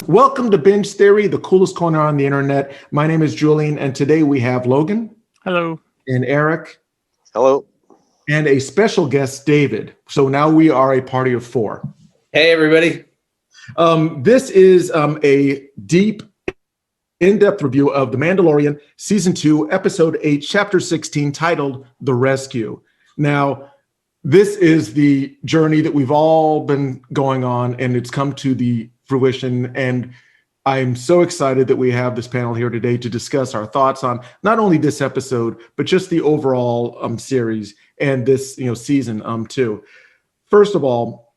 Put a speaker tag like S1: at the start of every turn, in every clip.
S1: Welcome to Binge Theory, the coolest corner on the internet. My name is Julian, and today we have Logan.
S2: Hello.
S1: And Eric.
S3: Hello.
S1: And a special guest, David. So now we are a party of four.
S4: Hey, everybody.
S1: This is a deep, in-depth review of The Mandalorian, Season 2, Episode 8, Chapter 16, titled The Rescue. Now, this is the journey that we've all been going on, and it's come to the fruition, and I'm so excited that we have this panel here today to discuss our thoughts on not only this episode but just the overall series and this season too. First of all,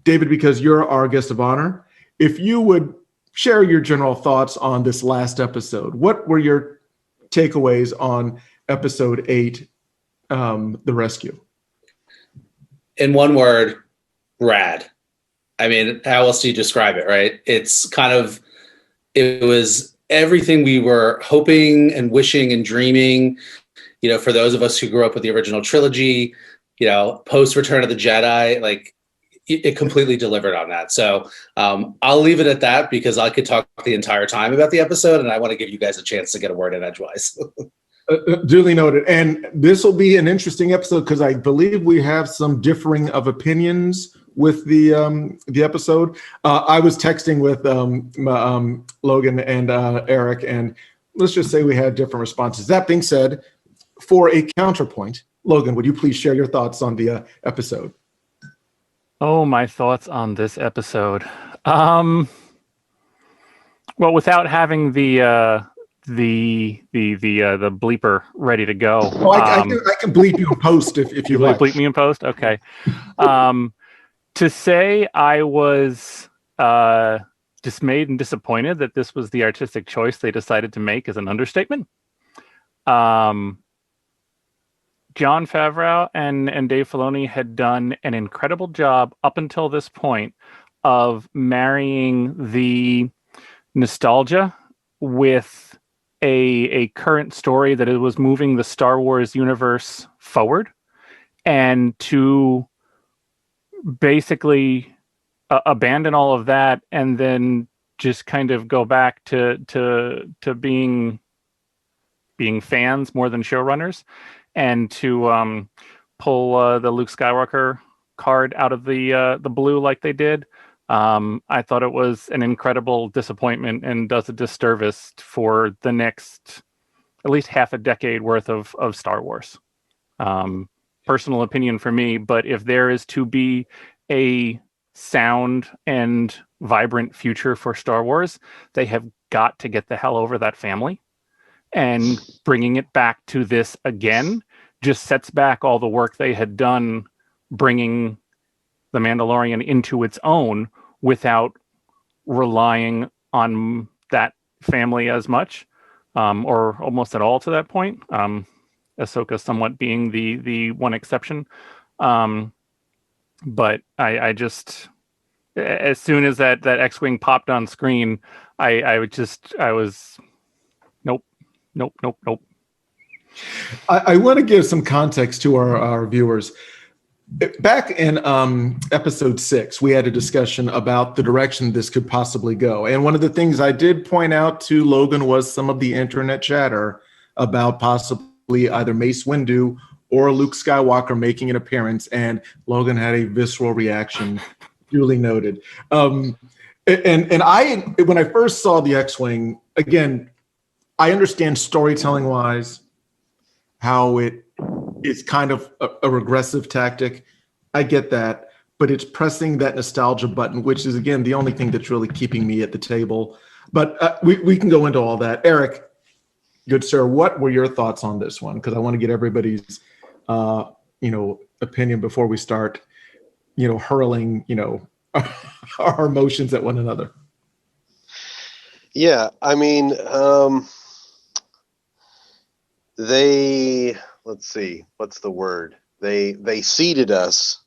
S1: David, because you're our guest of honor, if you would share your general thoughts on this last episode. What were your takeaways on episode 8, The Rescue?
S4: In one word, rad. I mean, how else do you describe it, right? It was everything we were hoping and wishing and dreaming, for those of us who grew up with the original trilogy, post Return of the Jedi, like it completely delivered on that. So I'll leave it at that because I could talk the entire time about the episode, and I want to give you guys a chance to get a word in edgewise.
S1: Duly noted. And this will be an interesting episode because I believe we have some differing of opinions with the episode. I was texting with Logan and Eric, and let's just say we had different responses. That being said, for a counterpoint, Logan, would you please share your thoughts on the episode?
S2: Oh, my thoughts on this episode. Well, without having the bleeper ready to go.
S1: Oh, I can bleep you in post if you like.
S2: Bleep me in post? Okay. To say I was dismayed and disappointed that this was the artistic choice they decided to make is an understatement. Jon Favreau and Dave Filoni had done an incredible job up until this point of marrying the nostalgia with a current story that it was moving the Star Wars universe forward, and to basically abandon all of that and then just kind of go back to being fans more than showrunners, and to pull the Luke Skywalker card out of the blue like they did. I thought it was an incredible disappointment and does a disservice for the next at least half a decade worth of Star Wars. Personal opinion for me, but if there is to be a sound and vibrant future for Star Wars, they have got to get the hell over that family. And bringing it back to this again just sets back all the work they had done bringing The Mandalorian into its own without relying on that family as much, or almost at all to that point. Ahsoka somewhat being the one exception. But I just, as soon as that X-Wing popped on screen, I was nope.
S1: I want to give some context to our viewers. Back in episode 6, we had a discussion about the direction this could possibly go. And one of the things I did point out to Logan was some of the internet chatter about possibly either Mace Windu or Luke Skywalker making an appearance. And Logan had a visceral reaction, duly noted. And I, when I first saw the X-Wing, again, I understand storytelling-wise how it is kind of a regressive tactic. I get that, but it's pressing that nostalgia button, which is, again, the only thing that's really keeping me at the table. But we can go into all that. Eric, good sir, what were your thoughts on this one? Because I want to get everybody's, opinion before we start, hurling, our emotions at one another.
S3: Yeah, I mean, let's see, what's the word? They seeded us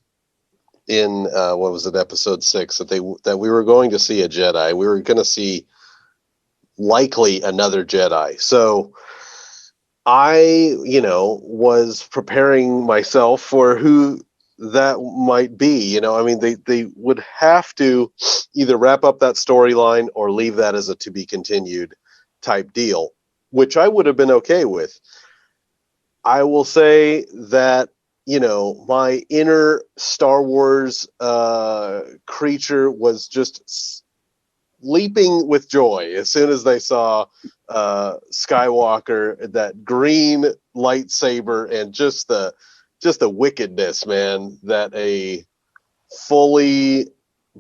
S3: in what was it, episode 6, that we were going to see a Jedi. We were going to see likely another Jedi. So I, was preparing myself for who that might be. I mean, they would have to either wrap up that storyline or leave that as a to be continued type deal, which I would have been okay with. I will say that, my inner Star Wars creature was just leaping with joy as soon as they saw Skywalker, that green lightsaber, and just the wickedness, man, that a fully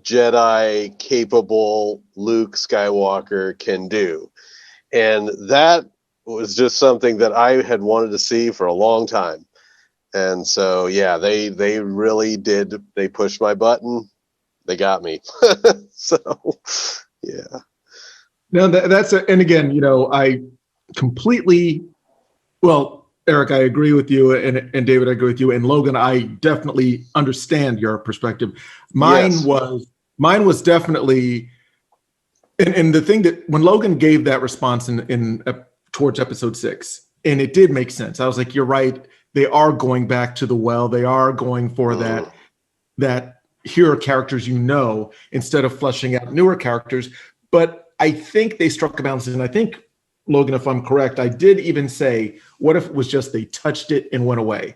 S3: Jedi capable Luke Skywalker can do. And that was just something that I had wanted to see for a long time. And so, yeah, they really did. They pushed my button. They got me. So, yeah.
S1: No, and again, I completely, well, Eric, I agree with you, and David, I agree with you, and Logan, I definitely understand your perspective. Mine was definitely, and the thing that when Logan gave that response in towards episode 6, and it did make sense. I was like, you're right. They are going back to the well. They are going for that hero characters, instead of fleshing out newer characters. But I think they struck a balance, and I think, Logan, if I'm correct, I did even say, what if it was just they touched it and went away?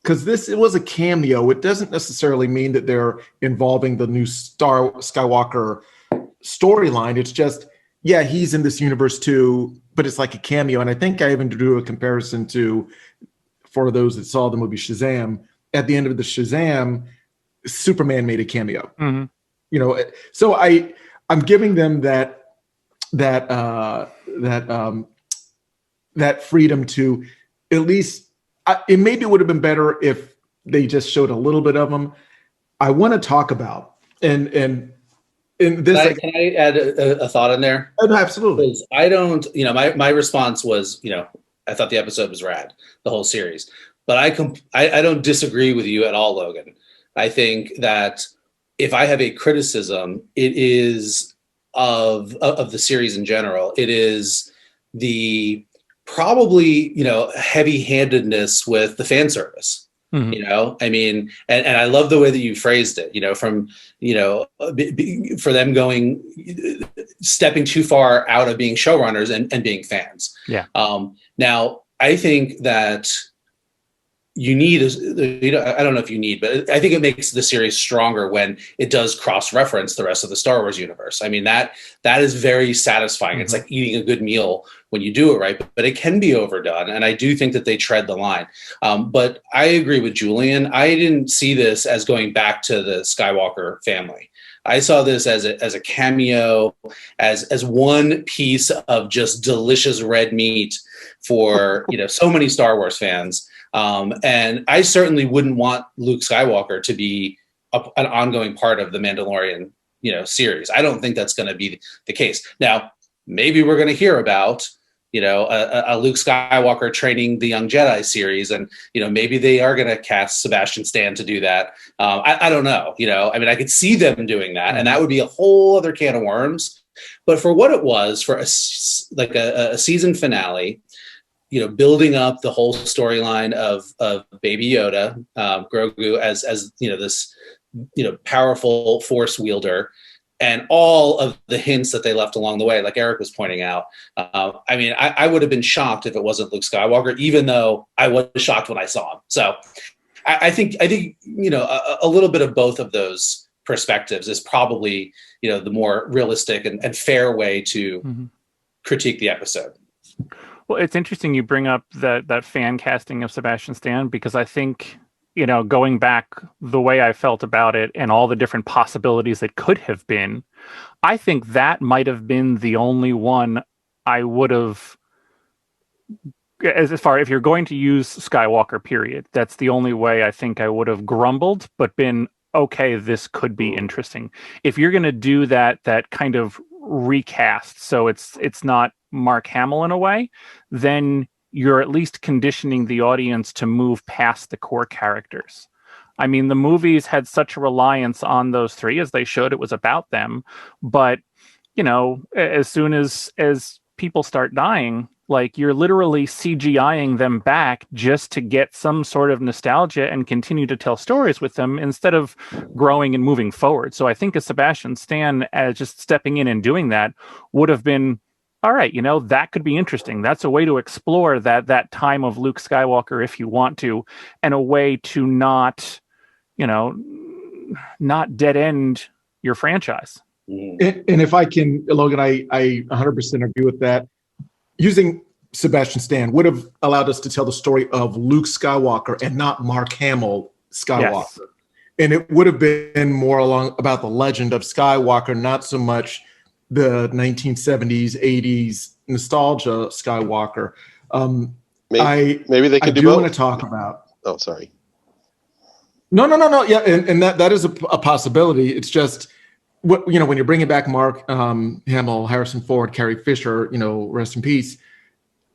S1: Because it was a cameo. It doesn't necessarily mean that they're involving the new Skywalker storyline. It's just, yeah, he's in this universe too, but it's like a cameo. And I think I even drew a comparison to, for those that saw the movie Shazam, at the end of the Shazam, Superman made a cameo.
S2: Mm-hmm.
S1: So I'm giving them that freedom to at least. It maybe would have been better if they just showed a little bit of them. I want to talk about and this.
S4: Can I add a thought in there?
S1: Absolutely.
S4: Because I don't. My response was, I thought the episode was rad, the whole series. But I don't disagree with you at all, Logan. I think that if I have a criticism, it is of the series in general. It is the probably, heavy-handedness with the fan service.
S2: Mm-hmm.
S4: I mean, and I love the way that you phrased it, from, for them stepping too far out of being showrunners and being fans.
S2: Yeah.
S4: Now, I think that you need, I don't know if you need, but I think it makes the series stronger when it does cross-reference the rest of the Star Wars universe. I mean, that is very satisfying. Mm-hmm. It's like eating a good meal when you do it right, but it can be overdone. And I do think that they tread the line. But I agree with Julian. I didn't see this as going back to the Skywalker family. I saw this as a cameo, as one piece of just delicious red meat for, so many Star Wars fans. And I certainly wouldn't want Luke Skywalker to be an ongoing part of the Mandalorian, series. I don't think that's going to be the case. Now, maybe we're going to hear about, a Luke Skywalker training the young Jedi series, and maybe they are going to cast Sebastian Stan to do that. I don't know. I mean, I could see them doing that, and that would be a whole other can of worms. But for what it was, for a season finale, building up the whole storyline of Baby Yoda, Grogu as this powerful Force wielder, and all of the hints that they left along the way, like Eric was pointing out. I mean, I would have been shocked if it wasn't Luke Skywalker, even though I was shocked when I saw him. So I think a little bit of both of those perspectives is probably the more realistic and fair way to critique the episode.
S2: Well, it's interesting you bring up that fan casting of Sebastian Stan, because I think, going back the way I felt about it and all the different possibilities it could have been, I think that might have been the only one I would have, as far if you're going to use Skywalker, period, that's the only way I think I would have grumbled, but been, okay, this could be interesting. If you're going to do that kind of recast, so it's not Mark Hamill in a way, then you're at least conditioning the audience to move past the core characters. I mean, the movies had such a reliance on those three, as they should. It was about them. But, you know, as soon as people start dying, like, you're literally CGIing them back just to get some sort of nostalgia and continue to tell stories with them instead of growing and moving forward. So I think a Sebastian Stan, as just stepping in and doing that, would have been, all right, you know, that could be interesting. That's a way to explore that time of Luke Skywalker if you want to, and a way to not, you know, not dead end your franchise.
S1: And if I can, Logan, I 100% agree with that. Using Sebastian Stan would have allowed us to tell the story of Luke Skywalker and not Mark Hamill Skywalker. Yes. And it would have been more about the legend of Skywalker, not so much the 1970s, 80s nostalgia Skywalker.
S3: Maybe they could do both.
S1: I do want to talk about.
S3: Oh, sorry.
S1: No. Yeah, and that is a possibility. It's just, what, you know, when you're bringing back Mark Hamill, Harrison Ford, Carrie Fisher, you know, rest in peace,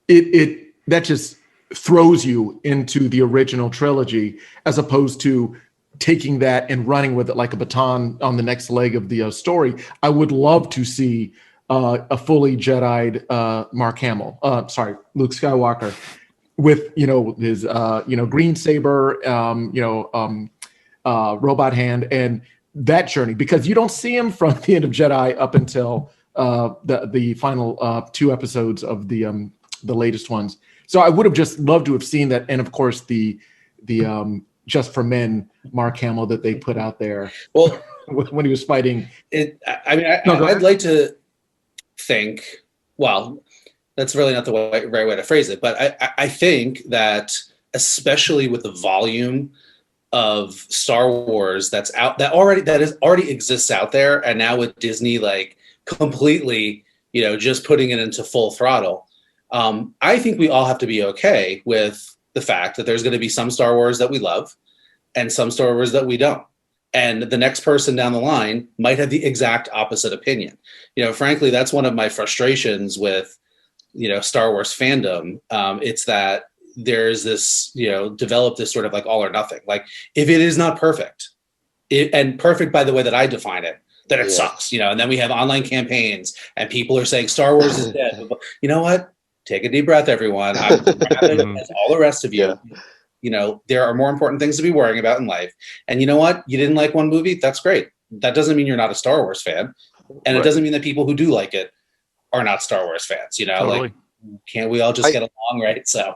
S1: it that just throws you into the original trilogy, as opposed to taking that and running with it like a baton on the next leg of the story. I would love to see a fully Jedi'd Luke Skywalker with, you know, his green saber, robot hand, and that journey, because you don't see him from the end of Jedi up until the final 2 episodes of the latest ones. So I would have just loved to have seen that, and of course the Just for Men Mark Hamill that they put out there.
S4: Well,
S1: when he was fighting
S4: it. I mean, I'd like to think. Well, that's really not the right way to phrase it, but I think that, especially with the volume of Star Wars that already exists out there, and now with Disney like completely, you know, just putting it into full throttle, I think we all have to be okay with the fact that there's going to be some Star Wars that we love and some Star Wars that we don't, and the next person down the line might have the exact opposite opinion. You know, frankly, that's one of my frustrations with, you know, Star Wars fandom. It's that there's this, you know, develop this sort of like all or nothing. Like, if it is not perfect, and perfect by the way that I define it, then it sucks, you know. And then we have online campaigns and people are saying Star Wars is dead. You know what? Take a deep breath, everyone. I'm as all the rest of you. Yeah. You know, there are more important things to be worrying about in life. And you know what? You didn't like one movie? That's great. That doesn't mean you're not a Star Wars fan. And It doesn't mean that people who do like it are not Star Wars fans, you know. Totally. Like, can't we all just get along, right? So,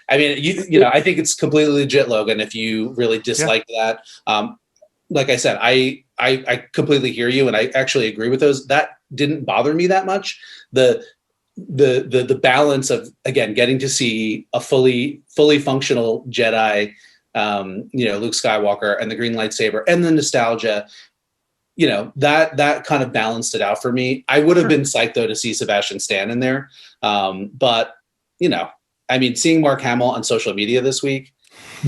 S4: I mean, you know, I think it's completely legit, Logan, if you really dislike that. Like I said, I completely hear you, and I actually agree with those. That didn't bother me that much. The balance of, again, getting to see a fully functional Jedi, you know, Luke Skywalker, and the green lightsaber, and the nostalgia, you know, that kind of balanced it out for me. I would have been psyched though to see Sebastian Stan in there. But, you know, I mean, seeing Mark Hamill on social media this week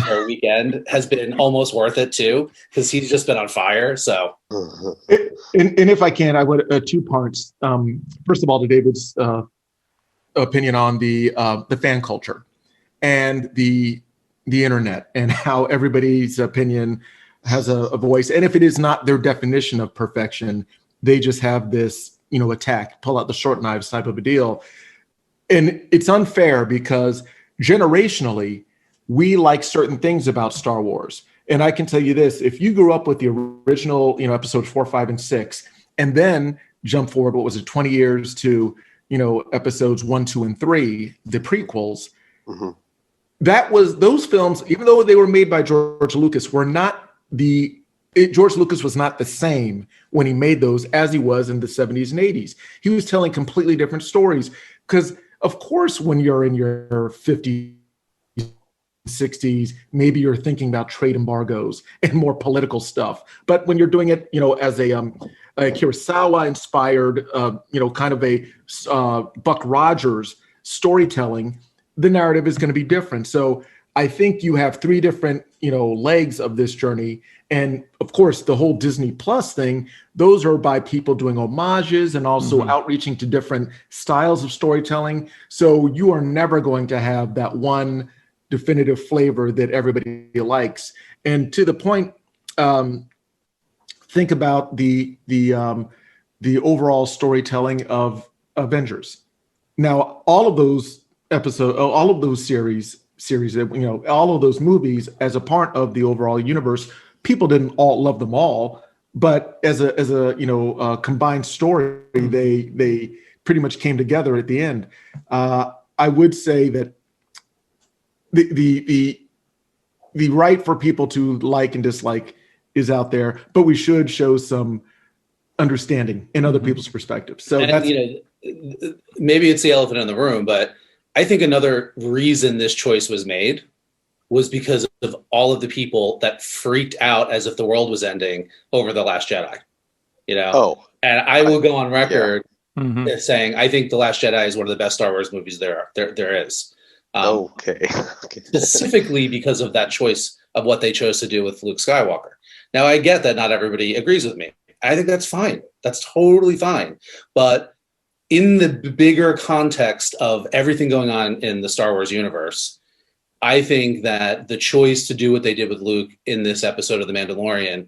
S4: or weekend has been almost worth it too, because he's just been on fire. So,
S1: and if I can, I would 2 parts. First of all, to David's opinion on the fan culture and the internet, and how everybody's opinion has a voice. And if it is not their definition of perfection, they just have this, you know, attack, pull out the short knives type of a deal. And it's unfair because generationally, we like certain things about Star Wars. And I can tell you this, if you grew up with the original, you know, episodes 4, 5, and 6, and then jump forward, 20 years to, you know, episodes 1, 2, and 3, the prequels, those films, even though they were made by George Lucas, were not George Lucas was not the same when he made those as he was in the 70s and 80s. He was telling completely different stories, because of course, when you're in your 50s, 60s, maybe you're thinking about trade embargoes and more political stuff. But when you're doing it, you know, as a Kurosawa inspired, you know, kind of a Buck Rogers storytelling, the narrative is going to be different. So I think you have three different, legs of this journey. And of course, the whole Disney Plus thing, those are by people doing homages and also outreaching to different styles of storytelling. So you are never going to have that one definitive flavor that everybody likes. And to the point, think about the overall storytelling of Avengers. Now, all of those series, all of those movies as a part of the overall universe, people didn't all love them all, but as a combined story, they pretty much came together at the end. I would say that the right for people to like and dislike is out there, but we should show some understanding in other people's perspectives. So
S4: and,
S1: that's
S4: maybe it's the elephant in the room, but I think another reason this choice was made was because of all of the people that freaked out as if the world was ending over The Last Jedi. And I will go on record saying I think The Last Jedi is one of the best Star Wars movies there is.
S3: Okay.
S4: Specifically because of that choice of what they chose to do with Luke Skywalker. Now, I get that not everybody agrees with me. I think that's fine. That's totally fine. But in the bigger context of everything going on in the Star Wars universe, I think that the choice to do what they did with Luke in this episode of The Mandalorian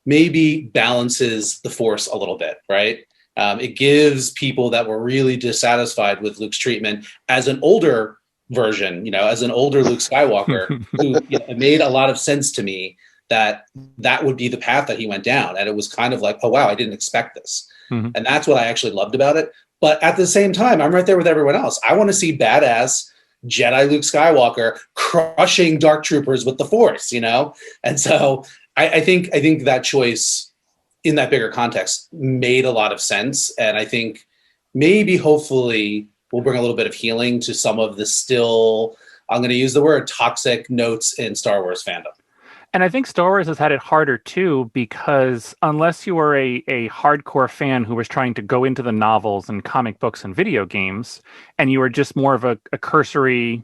S4: maybe balances the Force a little bit, right? It gives people that were really dissatisfied with Luke's treatment as an older version, as an older Luke Skywalker, who it made a lot of sense to me that would be the path that he went down. And it was kind of like, oh, wow, I didn't expect this. And that's what I actually loved about it. But at the same time, I'm right there with everyone else. I want to see badass Jedi Luke Skywalker crushing dark troopers with the Force, And so I think that choice in that bigger context made a lot of sense. And I think maybe hopefully we'll bring a little bit of healing to some of the still, I'm going to use the word toxic notes in Star Wars fandom.
S2: And I think Star Wars has had it harder too, because unless you were a hardcore fan who was trying to go into the novels and comic books and video games, and you were just more of a cursory,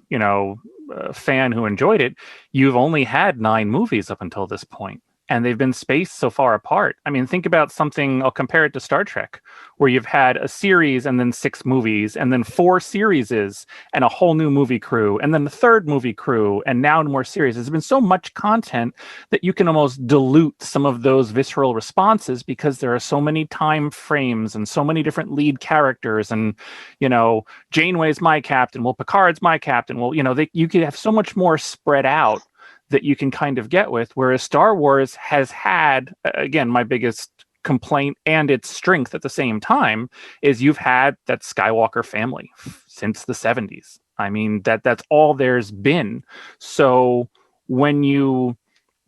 S2: fan who enjoyed it, you've only had 9 movies up until this point. And they've been spaced so far apart. I mean, think about something, I'll compare it to Star Trek, where you've had a series and then 6 movies, and then 4 serieses and a whole new movie crew, and then the third movie crew, and now more series. There's been so much content that you can almost dilute some of those visceral responses because there are so many time frames and so many different lead characters. And, Janeway's my captain. Well, Picard's my captain. Well, you could have so much more spread out that you can kind of get with, whereas Star Wars has had, again, my biggest complaint and its strength at the same time is you've had that Skywalker family since the 70s. I mean, that's all there's been. So when you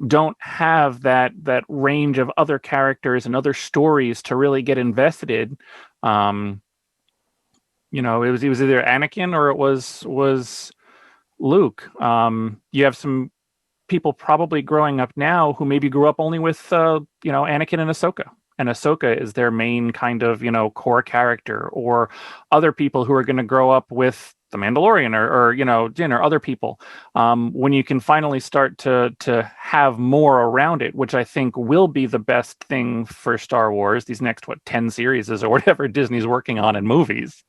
S2: don't have that range of other characters and other stories to really get invested in, it was either Anakin or it was Luke. You have some people probably growing up now who maybe grew up only with Anakin and Ahsoka, and Ahsoka is their main kind of core character, or other people who are going to grow up with the Mandalorian or other people. When you can finally start to have more around it, which I think will be the best thing for Star Wars, these next 10 series or whatever Disney's working on in movies.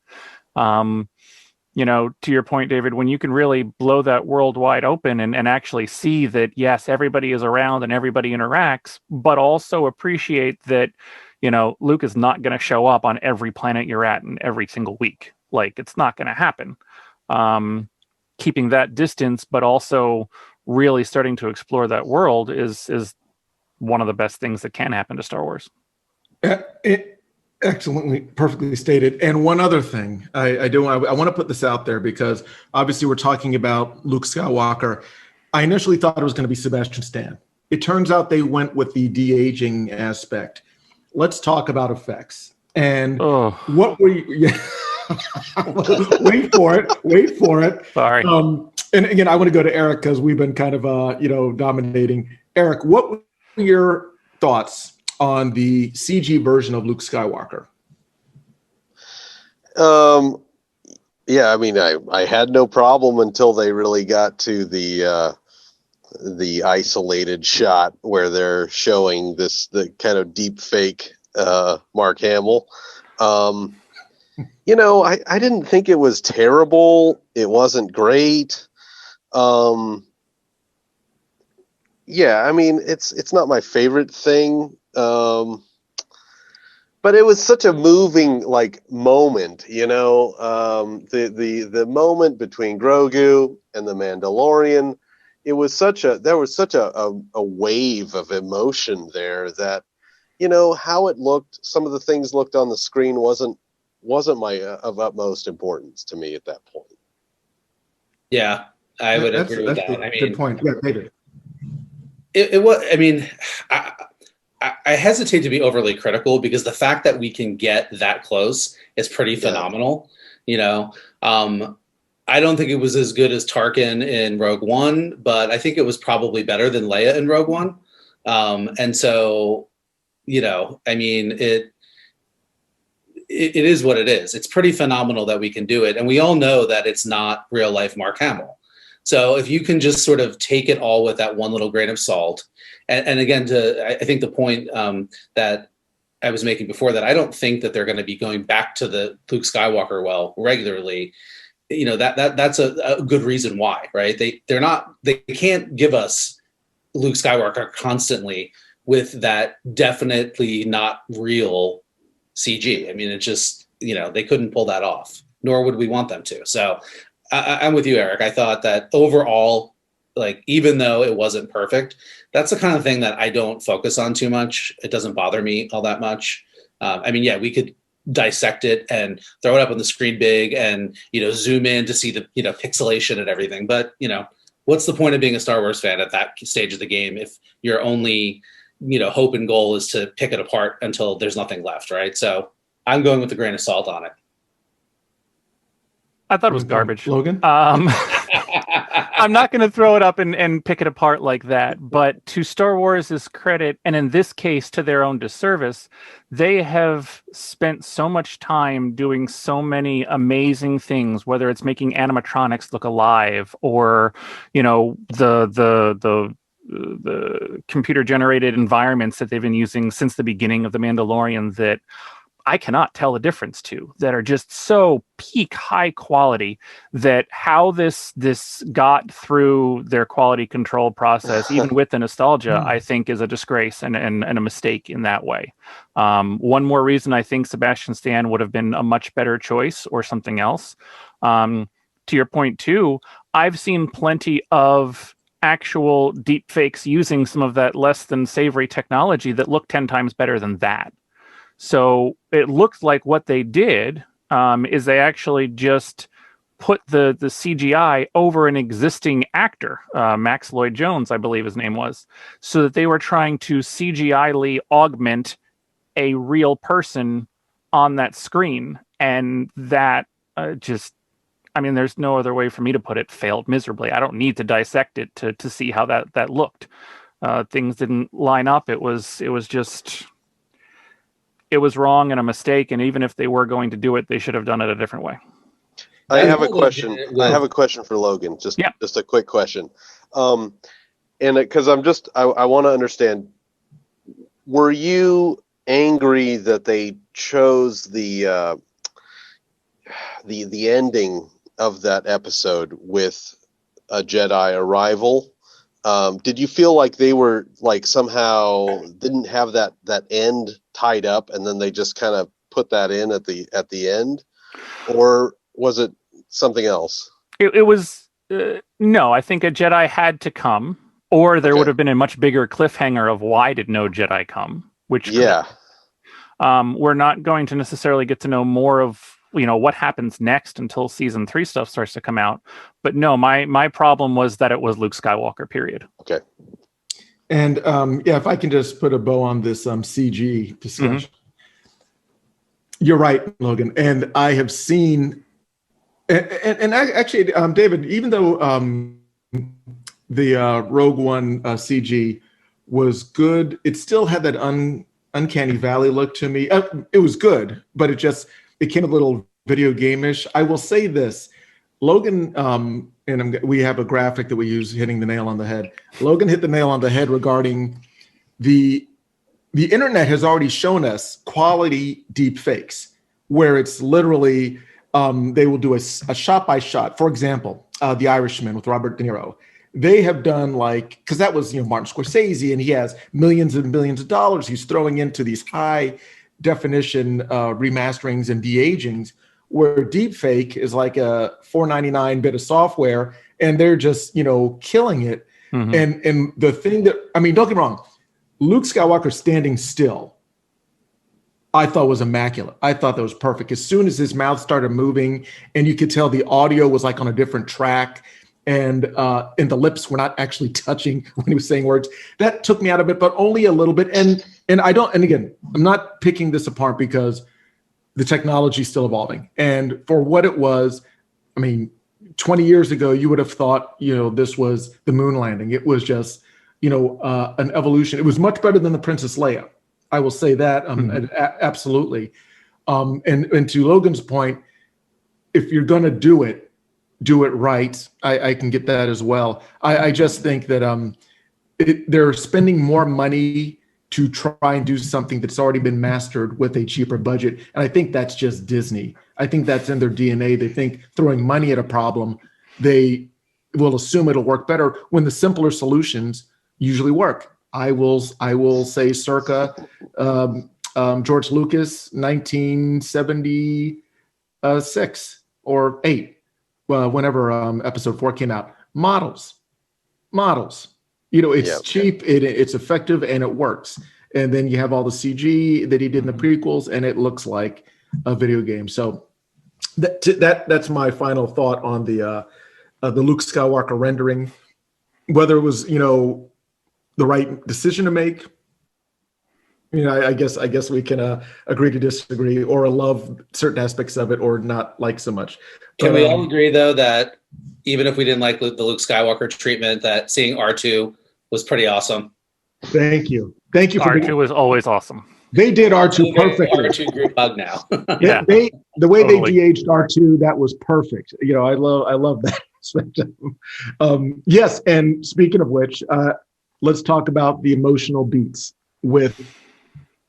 S2: To your point, David, when you can really blow that world wide open and actually see that, yes, everybody is around and everybody interacts, but also appreciate that, Luke is not going to show up on every planet you're at in every single week. Like, it's not going to happen. Keeping that distance, but also really starting to explore that world is one of the best things that can happen to Star Wars.
S1: Excellently, perfectly stated. And one other thing, I want to put this out there because obviously we're talking about Luke Skywalker. I initially thought it was going to be Sebastian Stan. It turns out they went with the de-aging aspect. Let's talk about effects. And what were you? Yeah. Wait for it.
S2: Sorry.
S1: And again, I want to go to Eric because we've been kind of dominating. Eric, what were your thoughts on the CG version of Luke Skywalker?
S3: Yeah, I mean, I had no problem until they really got to the isolated shot where they're showing the kind of deep fake Mark Hamill. I didn't think it was terrible. It wasn't great. Yeah, I mean, it's not my favorite thing. But it was such a moving moment, the moment between Grogu and the Mandalorian. There was such a wave of emotion there that, how it looked, some of the things looked on the screen wasn't my of utmost importance to me at that point.
S4: Yeah, I would
S1: That's
S4: agree with that.
S1: a good point. Yeah, David.
S4: It was. I mean, I hesitate to be overly critical because the fact that we can get that close is pretty phenomenal. I don't think it was as good as Tarkin in Rogue One, but I think it was probably better than Leia in Rogue One. And so, I mean, it is what it is. It's pretty phenomenal that we can do it. And we all know that it's not real life Mark Hamill. So if you can just sort of take it all with that one little grain of salt, and again, I think the point that I was making before, that I don't think that they're going to be going back to the Luke Skywalker well regularly. That's a good reason why, right? They can't give us Luke Skywalker constantly with that definitely not real CG. I mean, it just, they couldn't pull that off, nor would we want them to. So I'm with you, Eric. I thought that overall, even though it wasn't perfect, that's the kind of thing that I don't focus on too much. It doesn't bother me all that much. I mean, yeah, we could dissect it and throw it up on the screen big and, zoom in to see the, pixelation and everything. But, what's the point of being a Star Wars fan at that stage of the game if your only, hope and goal is to pick it apart until there's nothing left, right? So I'm going with a grain of salt on it.
S2: I thought it was garbage.
S1: Logan?
S2: I'm not going to throw it up and pick it apart like that. But to Star Wars' credit, and in this case to their own disservice, they have spent so much time doing so many amazing things, whether it's making animatronics look alive or, the computer generated environments that they've been using since the beginning of The Mandalorian that I cannot tell the difference to, that are just so peak high quality, that how this got through their quality control process, even with the nostalgia, I think is a disgrace and a mistake in that way. One more reason I think Sebastian Stan would have been a much better choice or something else. To your point too, I've seen plenty of actual deep fakes using some of that less than savory technology that look 10 times better than that. So it looks like what they did is they actually just put the CGI over an existing actor, Max Lloyd Jones, I believe his name was, so that they were trying to CGI-ly augment a real person on that screen. And that there's no other way for me to put it, failed miserably. I don't need to dissect it to see how that looked. Things didn't line up. It was wrong and a mistake, and even if they were going to do it, they should have done it a different way.
S3: I have a question. I have a question for Logan. Just a quick question. And because I want to understand, were you angry that they chose the ending of that episode with a Jedi arrival? Did you feel like they were somehow didn't have that end tied up, and then they just kind of put that in at the end, or was it something else?
S2: It was no. I think a Jedi had to come, or there would have been a much bigger cliffhanger of why did no Jedi come? We're not going to necessarily get to know more of what happens next until season 3 stuff starts to come out. But no, my problem was that it was Luke Skywalker, period.
S3: Okay.
S1: And if I can just put a bow on this CG discussion. You're right, Logan. And I have seen, and actually, David, even though the Rogue One CG was good, it still had that uncanny valley look to me. It was good, but it came a little video game-ish. I will say this. Logan, we have a graphic that we use hitting the nail on the head. Logan hit the nail on the head regarding the internet has already shown us quality deep fakes where it's literally they will do a shot by shot. For example, The Irishman with Robert De Niro. They have done because that was Martin Scorsese, and he has millions and millions of dollars he's throwing into these high definition remasterings and de-agings, where deepfake is like a $4.99 bit of software, and they're just killing it. Mm-hmm. And the thing that don't get me wrong, Luke Skywalker standing still, I thought was immaculate. I thought that was perfect. As soon as his mouth started moving, and you could tell the audio was like on a different track, and the lips were not actually touching when he was saying words, that took me out of it, but only a little bit. And again, I'm not picking this apart because the technology is still evolving. And for what it was, 20 years ago, you would have thought, this was the moon landing. It was just, an evolution. It was much better than the Princess Leia. I will say that absolutely. And to Logan's point, if you're going to do it right. I can get that as well. I just think that they're spending more money to try and do something that's already been mastered with a cheaper budget. And I think that's just Disney. I think that's in their DNA. They think throwing money at a problem, they will assume it'll work better when the simpler solutions usually work. I will say circa George Lucas, 1976 or 8. Whenever episode 4 came out, models, it's cheap, it's effective, and it works. And then you have all the CG that he did in the prequels, and it looks like a video game. So that's my final thought on the Luke Skywalker rendering. Whether it was the right decision to make, I guess we can agree to disagree, or love certain aspects of it, or not like so much.
S4: Can we all agree, though, that even if we didn't like the Luke Skywalker treatment, that seeing R2 was pretty awesome?
S1: Thank you.
S2: R2 was always awesome.
S1: They did R2 perfectly.
S4: R2 group hug now.
S1: Yeah, the way they de-aged R2, that was perfect. I love that aspect of them. Yes, and speaking of which, let's talk about the emotional beats with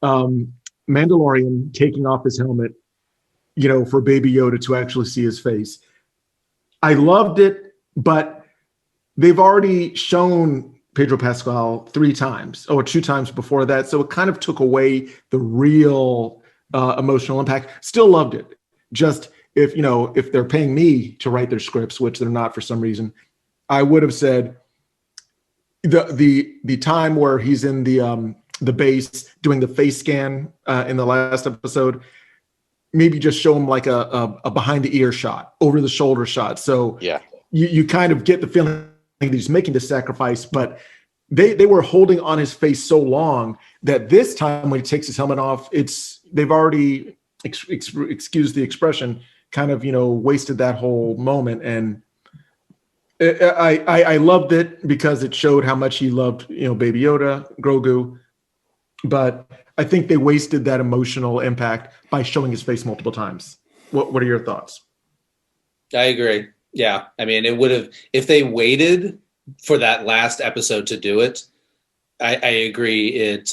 S1: Mandalorian taking off his helmet, for Baby Yoda to actually see his face. I loved it, but they've already shown Pedro Pascal 3 times or 2 times before that. So it kind of took away the real emotional impact. Still loved it. Just if they're paying me to write their scripts, which they're not for some reason, I would have said the time where he's in the base doing the face scan in the last episode, maybe just show him like a behind the ear shot, over the shoulder shot. So you kind of get the feeling that he's making the sacrifice, but they were holding on his face so long that this time when he takes his helmet off, they've already, excuse the expression, kind of, wasted that whole moment. And I loved it because it showed how much he loved, Baby Yoda, Grogu. But I think they wasted that emotional impact by showing his face multiple times. What are your thoughts?
S4: I agree. Yeah. It would have, if they waited for that last episode to do it, I agree. It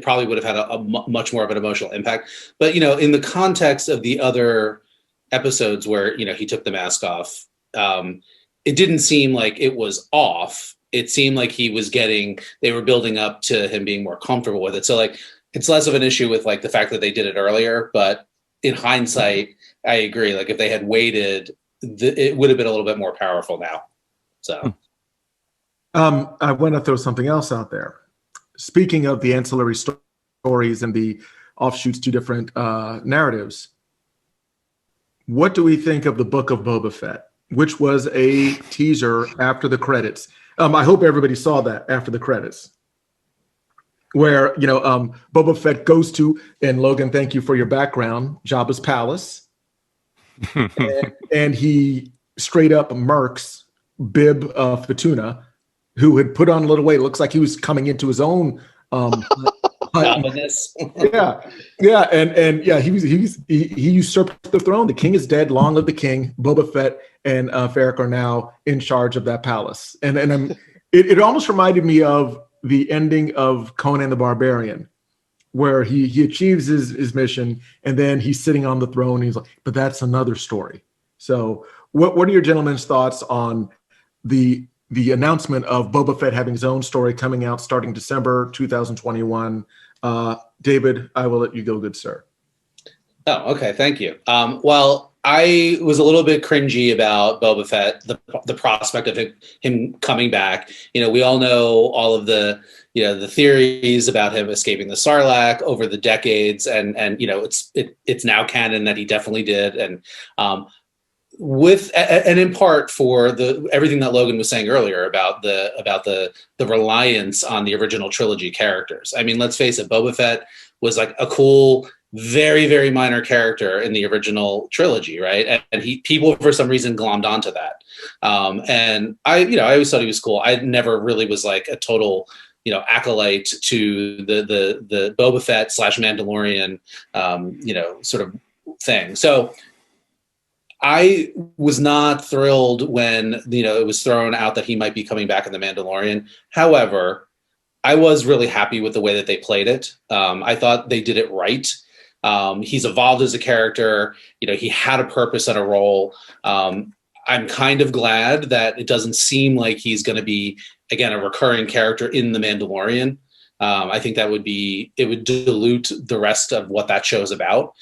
S4: probably would have had a much more of an emotional impact. But, in the context of the other episodes where, he took the mask off, it didn't seem like it was off. It seemed like they were building up to him being more comfortable with it. So it's less of an issue with the fact that they did it earlier, but in hindsight, I agree. If they had waited, it would have been a little bit more powerful now. So,
S1: I want to throw something else out there. Speaking of the ancillary stories and the offshoots to different narratives, what do we think of the Book of Boba Fett, which was a teaser after the credits? I hope everybody saw that after the credits, where Boba Fett goes to, and Logan, thank you for your background, Jabba's palace, and he straight up murks Bib Fortuna, who had put on a little weight. It looks like he was coming into his own
S4: Stop in this.
S1: Yeah, he usurped the throne. The king is dead. Long live the king. Boba Fett and Ferric are now in charge of that palace. And it almost reminded me of the ending of Conan the Barbarian, where he achieves his mission, and then he's sitting on the throne. And he's like, but that's another story. So, what are your gentlemen's thoughts on the announcement of Boba Fett having his own story coming out starting December 2021? David, I will let you go, good sir.
S4: Oh, okay. Thank you. Well, I was a little bit cringy about Boba Fett, the prospect of him coming back. We all know all of the theories about him escaping the Sarlacc over the decades, and it's now canon that he definitely did, and in part for everything that Logan was saying earlier about the reliance on the original trilogy characters. I mean, let's face it, Boba Fett was like a cool, very, very minor character in the original trilogy, right? And people for some reason glommed onto that. And I always thought he was cool. I never really was like a total acolyte to the Boba Fett / Mandalorian sort of thing. So I was not thrilled when it was thrown out that he might be coming back in The Mandalorian. However, I was really happy with the way that they played it. I thought they did it right. He's evolved as a character. He had a purpose and a role. I'm kind of glad that it doesn't seem like he's going to be, again, a recurring character in The Mandalorian. I think it would dilute the rest of what that show's about.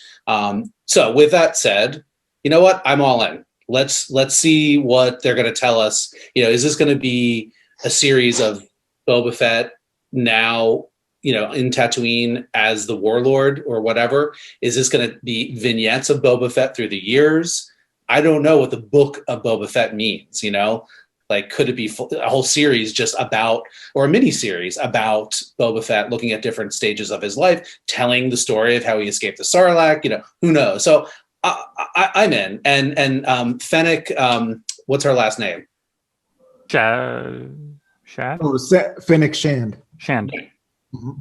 S4: So with that said, you know what? I'm all in. Let's see what they're going to tell us. Is this going to be a series of Boba Fett now, in Tatooine as the warlord or whatever? Is this going to be vignettes of Boba Fett through the years? I don't know what the book of Boba Fett means, Like, could it be a whole series just about, or a mini series about Boba Fett looking at different stages of his life, telling the story of how he escaped the Sarlacc? Who knows? So I'm in. And Fennec, what's her last name?
S2: Shad?
S1: Oh, Fennec Shand.
S2: Shand.
S1: Mm-hmm.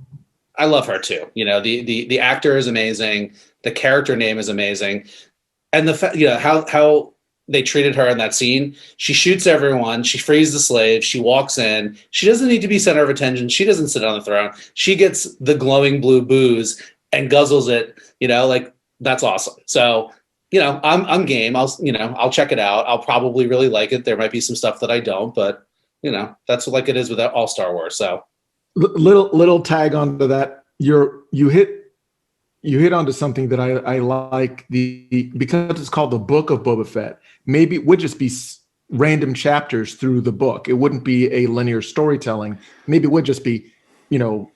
S4: I love her too. The actor is amazing. The character name is amazing. And how they treated her in that scene. She shoots everyone. She frees the slaves. She walks in. She doesn't need to be center of attention. She doesn't sit on the throne. She gets the glowing blue booze and guzzles it. That's awesome. So, I'm game. I'll check it out. I'll probably really like it. There might be some stuff that I don't, but that's like it is with all Star Wars. So
S1: little tag onto that. You hit onto something that I like, because it's called the Book of Boba Fett. Maybe it would just be random chapters through the book. It wouldn't be a linear storytelling. Maybe it would just be, the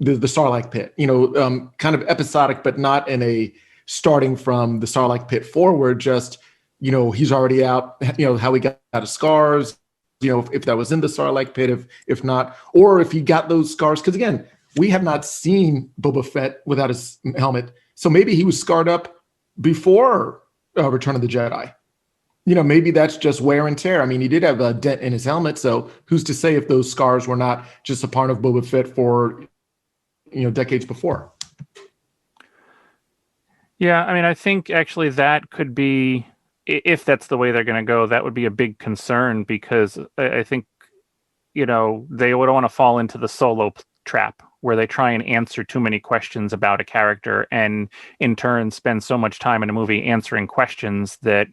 S1: Sarlacc pit, kind of episodic, but not in a starting from the Sarlacc pit forward. Just, he's already out, how he got out of scars, if that was in the Sarlacc pit, if not, or if he got those scars. Because again, we have not seen Boba Fett without his helmet. So maybe he was scarred up before Return of the Jedi. Maybe that's just wear and tear. I mean, he did have a dent in his helmet. So who's to say if those scars were not just a part of Boba Fett for, decades before?
S2: Yeah, I mean, I think actually that could be, if that's the way they're going to go, that would be a big concern, because I think, they would want to fall into the Solo trap where they try and answer too many questions about a character and in turn spend so much time in a movie answering questions that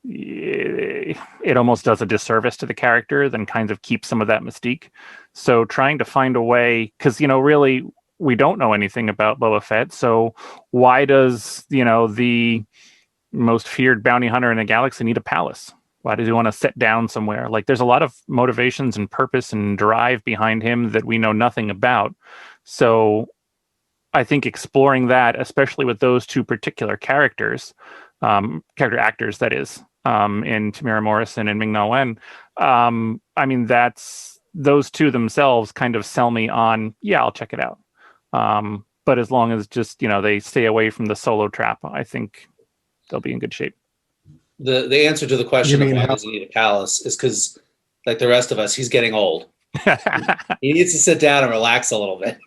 S2: it almost does a disservice to the character, then kind of keeps some of that mystique. So trying to find a way, because, really, we don't know anything about Boba Fett. So why does, the most feared bounty hunter in the galaxy need a palace? Why does he want to sit down somewhere? Like, there's a lot of motivations and purpose and drive behind him that we know nothing about. So I think exploring that, especially with those two particular character actors, that is, in Tamara Morrison and Ming-Na Wen, I mean, those two themselves kind of sell me on, yeah, I'll check it out. But as long as just, they stay away from the Solo trap, I think they'll be in good shape.
S4: The answer to the question of why does he need a palace is because, like the rest of us, he's getting old. He needs to sit down and relax a little bit.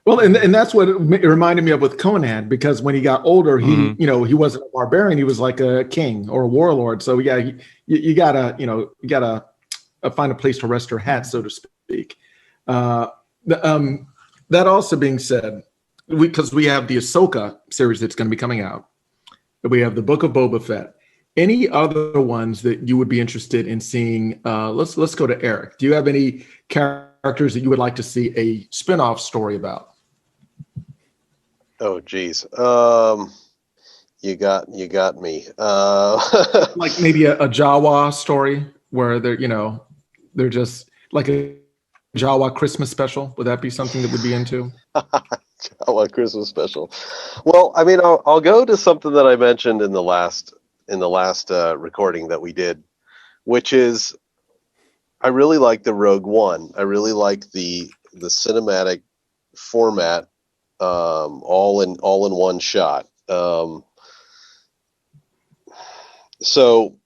S1: Well, and that's what it reminded me of with Conan, because when he got older, he he wasn't a barbarian; he was like a king or a warlord. So yeah, you gotta find a place to rest your hat, so to speak. That also being said, because we have the Ahsoka series that's going to be coming out, we have the Book of Boba Fett. Any other ones that you would be interested in seeing? Let's go to Eric. Do you have any characters that you would like to see a spin-off story about?
S3: Oh, geez. You got me.
S1: Like maybe a Jawa story where they're just like a Jawa Christmas special. Would that be something that would be into?
S3: Jawa Christmas special. Well, I mean, I'll go to something that I mentioned in the last recording that we did, which is I really like the Rogue One. I really like the cinematic format, all in one shot. So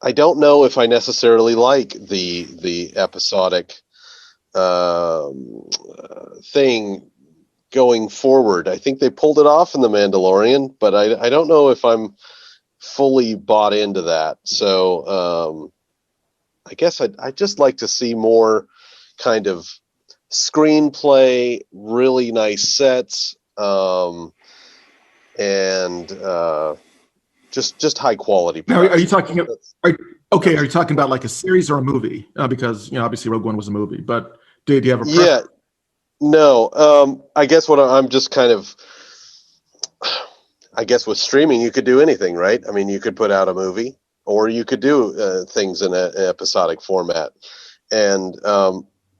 S3: I don't know if I necessarily like the episodic thing going forward. I think they pulled it off in The Mandalorian, but I don't know if I'm fully bought into that. So I guess I'd just like to see more kind of screenplay, really nice sets, and just high quality
S1: Now,
S3: production.
S1: are you talking about like a series or a movie? Because obviously Rogue One was a movie, but do you have a preference?
S3: Yeah, no. I guess what I'm just kind of, I guess with streaming you could do anything, right? I mean, you could put out a movie, or you could do things in an episodic format, and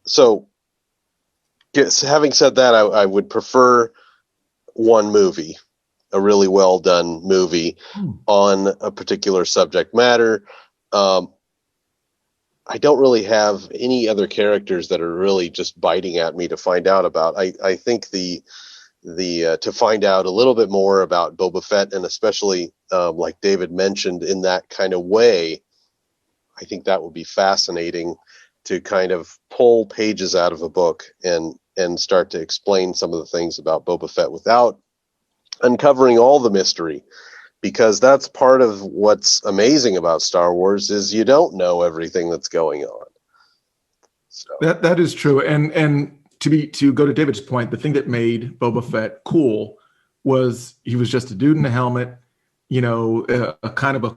S3: so. Yes, having said that, I would prefer one movie, a really well done movie on a particular subject matter. I don't really have any other characters that are really just biting at me to find out about. I think the to find out a little bit more about Boba Fett, and especially like David mentioned, in that kind of way, I think that would be fascinating to kind of pull pages out of a book and start to explain some of the things about Boba Fett without uncovering all the mystery, because that's part of what's amazing about Star Wars is you don't know everything that's going on. So
S1: That is true. And to go to David's point, the thing that made Boba Fett cool was he was just a dude in a helmet, a kind of a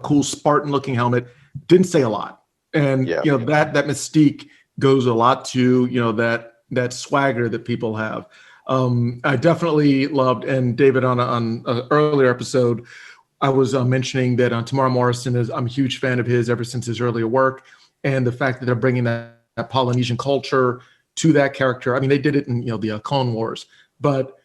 S1: cool Spartan looking helmet, didn't say a lot. And that mystique goes a lot to that swagger that people have. I definitely loved, and David on an earlier episode, I was mentioning that Tamara Morrison I'm a huge fan of his ever since his earlier work, and the fact that they're bringing that Polynesian culture to that character. I mean, they did it in the Clone Wars, but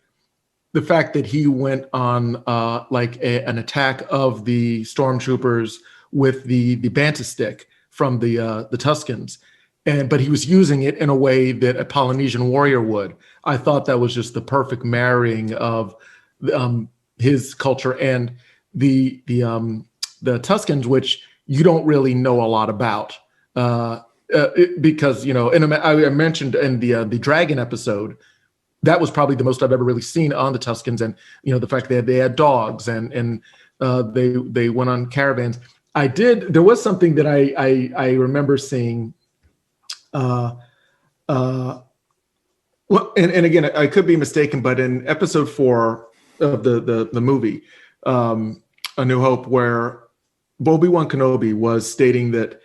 S1: the fact that he went on an attack of the stormtroopers with the banta stick from the Tuskens. But he was using it in a way that a Polynesian warrior would. I thought that was just the perfect marrying of his culture and the Tuskens, which you don't really know a lot about, because I mentioned in the Dragon episode, that was probably the most I've ever really seen on the Tuskens, and the fact that they had dogs and they went on caravans. There was something that I remember seeing. Well, and again, I could be mistaken, but in episode 4 of the movie, A New Hope, where Obi-Wan Kenobi was stating that,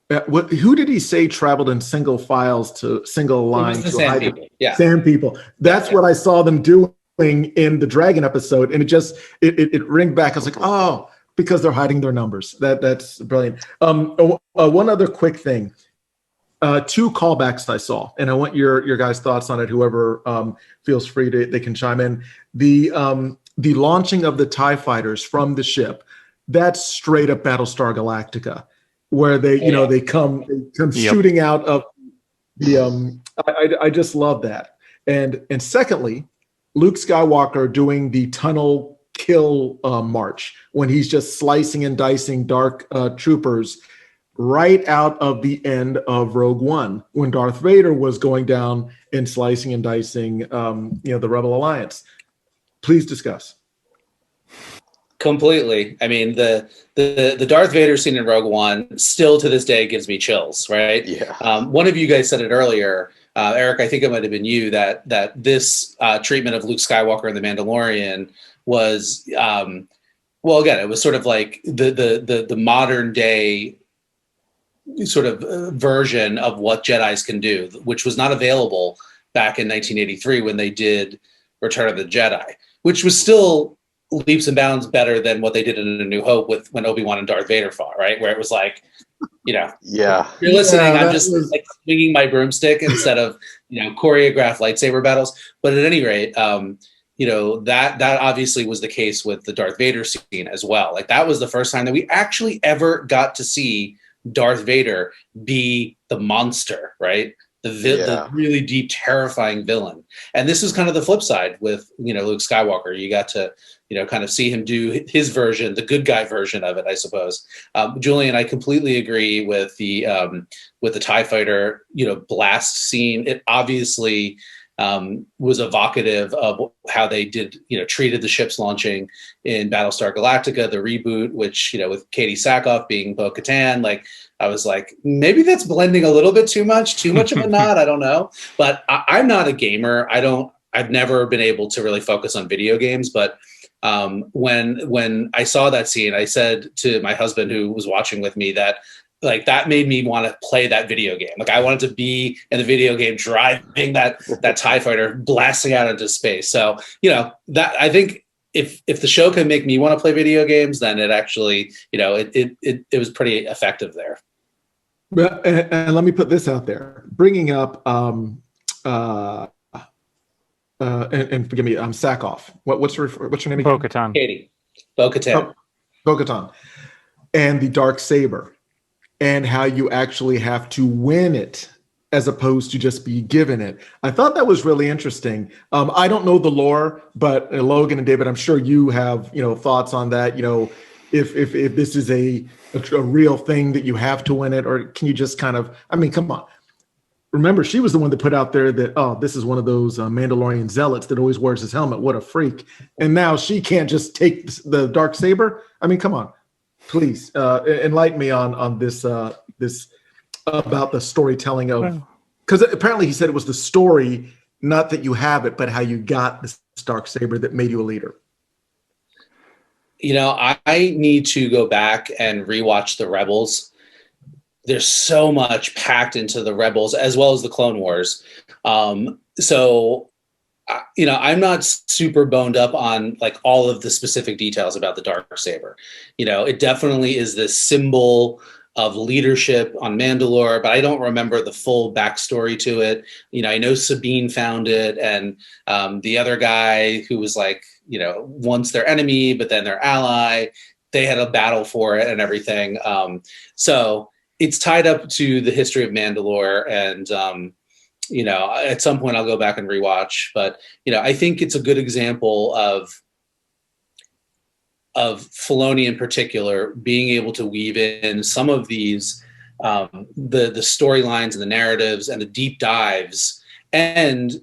S1: who did he say traveled in single files to single lines?
S4: The Sand People. Yeah.
S1: Sand People. That's what I saw them doing in the Dragon episode, and it ringed back. I was like, oh, because they're hiding their numbers. That's brilliant. One other quick thing. 2 callbacks I saw, and I want your guys' thoughts on it. Whoever feels free they can chime in. The launching of the TIE fighters from the ship, that's straight up Battlestar Galactica, where they come shooting out of the. I just love that. And secondly, Luke Skywalker doing the tunnel kill march when he's just slicing and dicing dark troopers. right out of the end of Rogue One when Darth Vader was going down and slicing and dicing, the Rebel Alliance. Please discuss.
S4: Completely. I mean, the Darth Vader scene in Rogue One still to this day gives me chills, right?
S3: Yeah.
S4: One of you guys said it earlier, Eric, I think it might have been you, that this treatment of Luke Skywalker in The Mandalorian was, well, again, it was sort of like the modern day sort of version of what Jedis can do, which was not available back in 1983 when they did Return of the Jedi, which was still leaps and bounds better than what they did in A New Hope with when Obi-Wan and Darth Vader fought, right? Where it was like,
S3: Yeah.
S4: if you're listening,
S1: Yeah,
S4: I'm just like swinging my broomstick instead of, choreographed lightsaber battles. But at any rate, that obviously was the case with the Darth Vader scene as well. Like that was the first time that we actually ever got to see Darth Vader be the monster, right? The really deep, terrifying villain. And this is kind of the flip side with, Luke Skywalker. You got to, kind of see him do his version, the good guy version of it, I suppose. Julian, I completely agree with the TIE fighter, blast scene. It obviously was evocative of how they did, treated the ships launching in Battlestar Galactica, the reboot, which, with Katie Sackhoff being Bo-Katan, like, I was like, maybe that's blending a little bit too much of a nod. I don't know, but I'm not a gamer. I've never been able to really focus on video games, but when I saw that scene, I said to my husband who was watching with me that, like, that made me want to play that video game. Like I wanted to be in the video game driving that TIE fighter blasting out into space. So, that I think if the show can make me want to play video games, then it actually, it was pretty effective there.
S1: Well, and let me put this out there, bringing up, and forgive me, Sackhoff. What's your name again?
S2: Bo-Katan.
S4: Katie. Bo-Katan.
S1: Bo-Katan. And the dark saber, and how you actually have to win it as opposed to just be given it. I thought that was really interesting. I don't know the lore, but Logan and David, I'm sure you have, thoughts on that. If this is a real thing that you have to win it, or can you just kind of, come on. Remember, she was the one that put out there that, this is one of those Mandalorian zealots that always wears his helmet. What a freak. And now she can't just take the dark saber. Come on. Please enlighten me on this this about the storytelling of, because apparently he said it was the story, not that you have it, but how you got this dark saber that made you a leader.
S4: I need to go back and rewatch the Rebels. There's so much packed into the Rebels as well as the Clone Wars. So I'm not super boned up on like all of the specific details about the dark saber. It definitely is this symbol of leadership on Mandalore, but I don't remember the full backstory to it. I know Sabine found it, and the other guy who was like, once their enemy, but then their ally, they had a battle for it and everything. So it's tied up to the history of Mandalore, and at some point I'll go back and rewatch, but I think it's a good example of Filoni in particular being able to weave in some of these the storylines and the narratives and the deep dives, and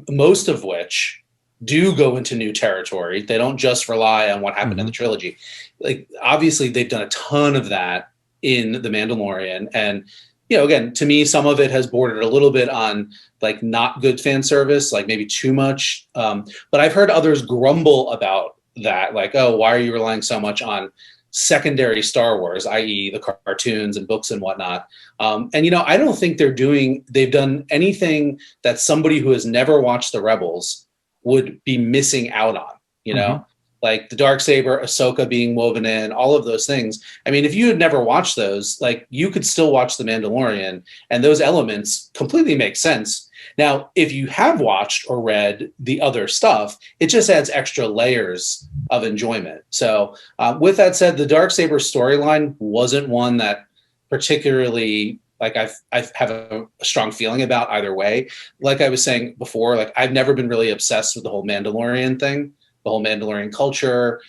S4: most of which do go into new territory. They don't just rely on what happened in the trilogy. Like obviously they've done a ton of that in The Mandalorian, and again, to me, some of it has bordered a little bit on like not good fan service, like maybe too much. But I've heard others grumble about that, like, oh, why are you relying so much on secondary Star Wars, i.e. the cartoons and books and whatnot? And I don't think they've done anything that somebody who has never watched the Rebels would be missing out on, like the Darksaber, Ahsoka being woven in, all of those things. If you had never watched those, like you could still watch The Mandalorian, and those elements completely make sense. Now, if you have watched or read the other stuff, it just adds extra layers of enjoyment. So with that said, the Darksaber storyline wasn't one that particularly like I have a strong feeling about either way. Like I was saying before, like I've never been really obsessed with the whole Mandalorian thing. the whole Mandalorian culture.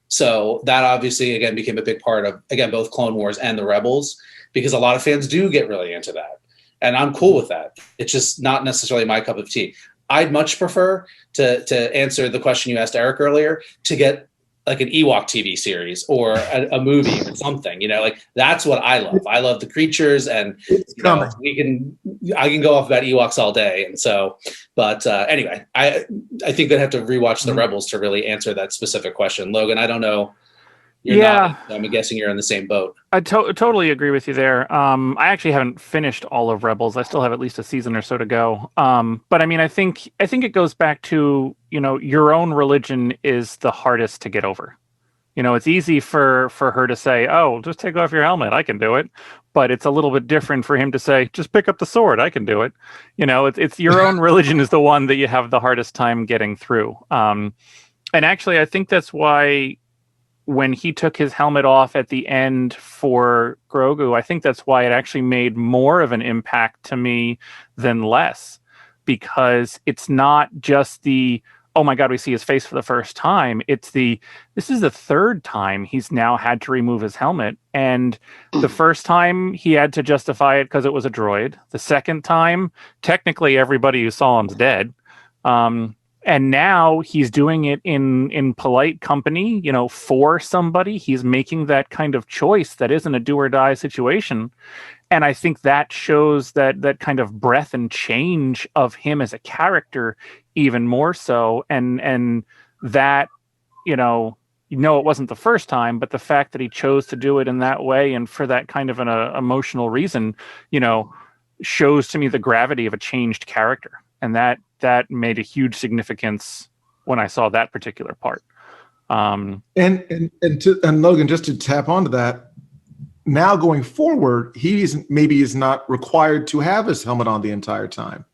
S4: So that obviously, again, became a big part of, again, both Clone Wars and the Rebels, because a lot of fans do get really into that. And I'm cool with that. It's just not necessarily my cup of tea. I'd much prefer to answer the question you asked Eric earlier, to get like an Ewok TV series or a movie or something, like that's what I love. I love the creatures, and I can go off about Ewoks all day. And so, but anyway, I think I'd have to rewatch the Rebels to really answer that specific question. Logan, I don't know. You're not, I'm guessing you're in the same boat.
S2: I totally agree with you there. I actually haven't finished all of Rebels. I still have at least a season or so to go. But I mean, I think it goes back to, your own religion is the hardest to get over. It's easy for her to say, "Oh, just take off your helmet. I can do it." But it's a little bit different for him to say, "Just pick up the sword. I can do it." It's your own religion is the one that you have the hardest time getting through. And actually, I think that's why, when he took his helmet off at the end for Grogu, I think that's why it actually made more of an impact to me than less, because it's not just the, oh my God, we see his face for the first time. It's this is the third time he's now had to remove his helmet. And the first time he had to justify it because it was a droid. The second time, technically everybody who saw him's dead. And now he's doing it in polite company, for somebody. He's making that kind of choice that isn't a do or die situation. And I think that shows that kind of breadth and change of him as a character even more so. And that, it wasn't the first time, but the fact that he chose to do it in that way and for that kind of an emotional reason, shows to me the gravity of a changed character. And that made a huge significance when I saw that particular part. And
S1: Logan, just to tap onto that, now going forward, he is not required to have his helmet on the entire time.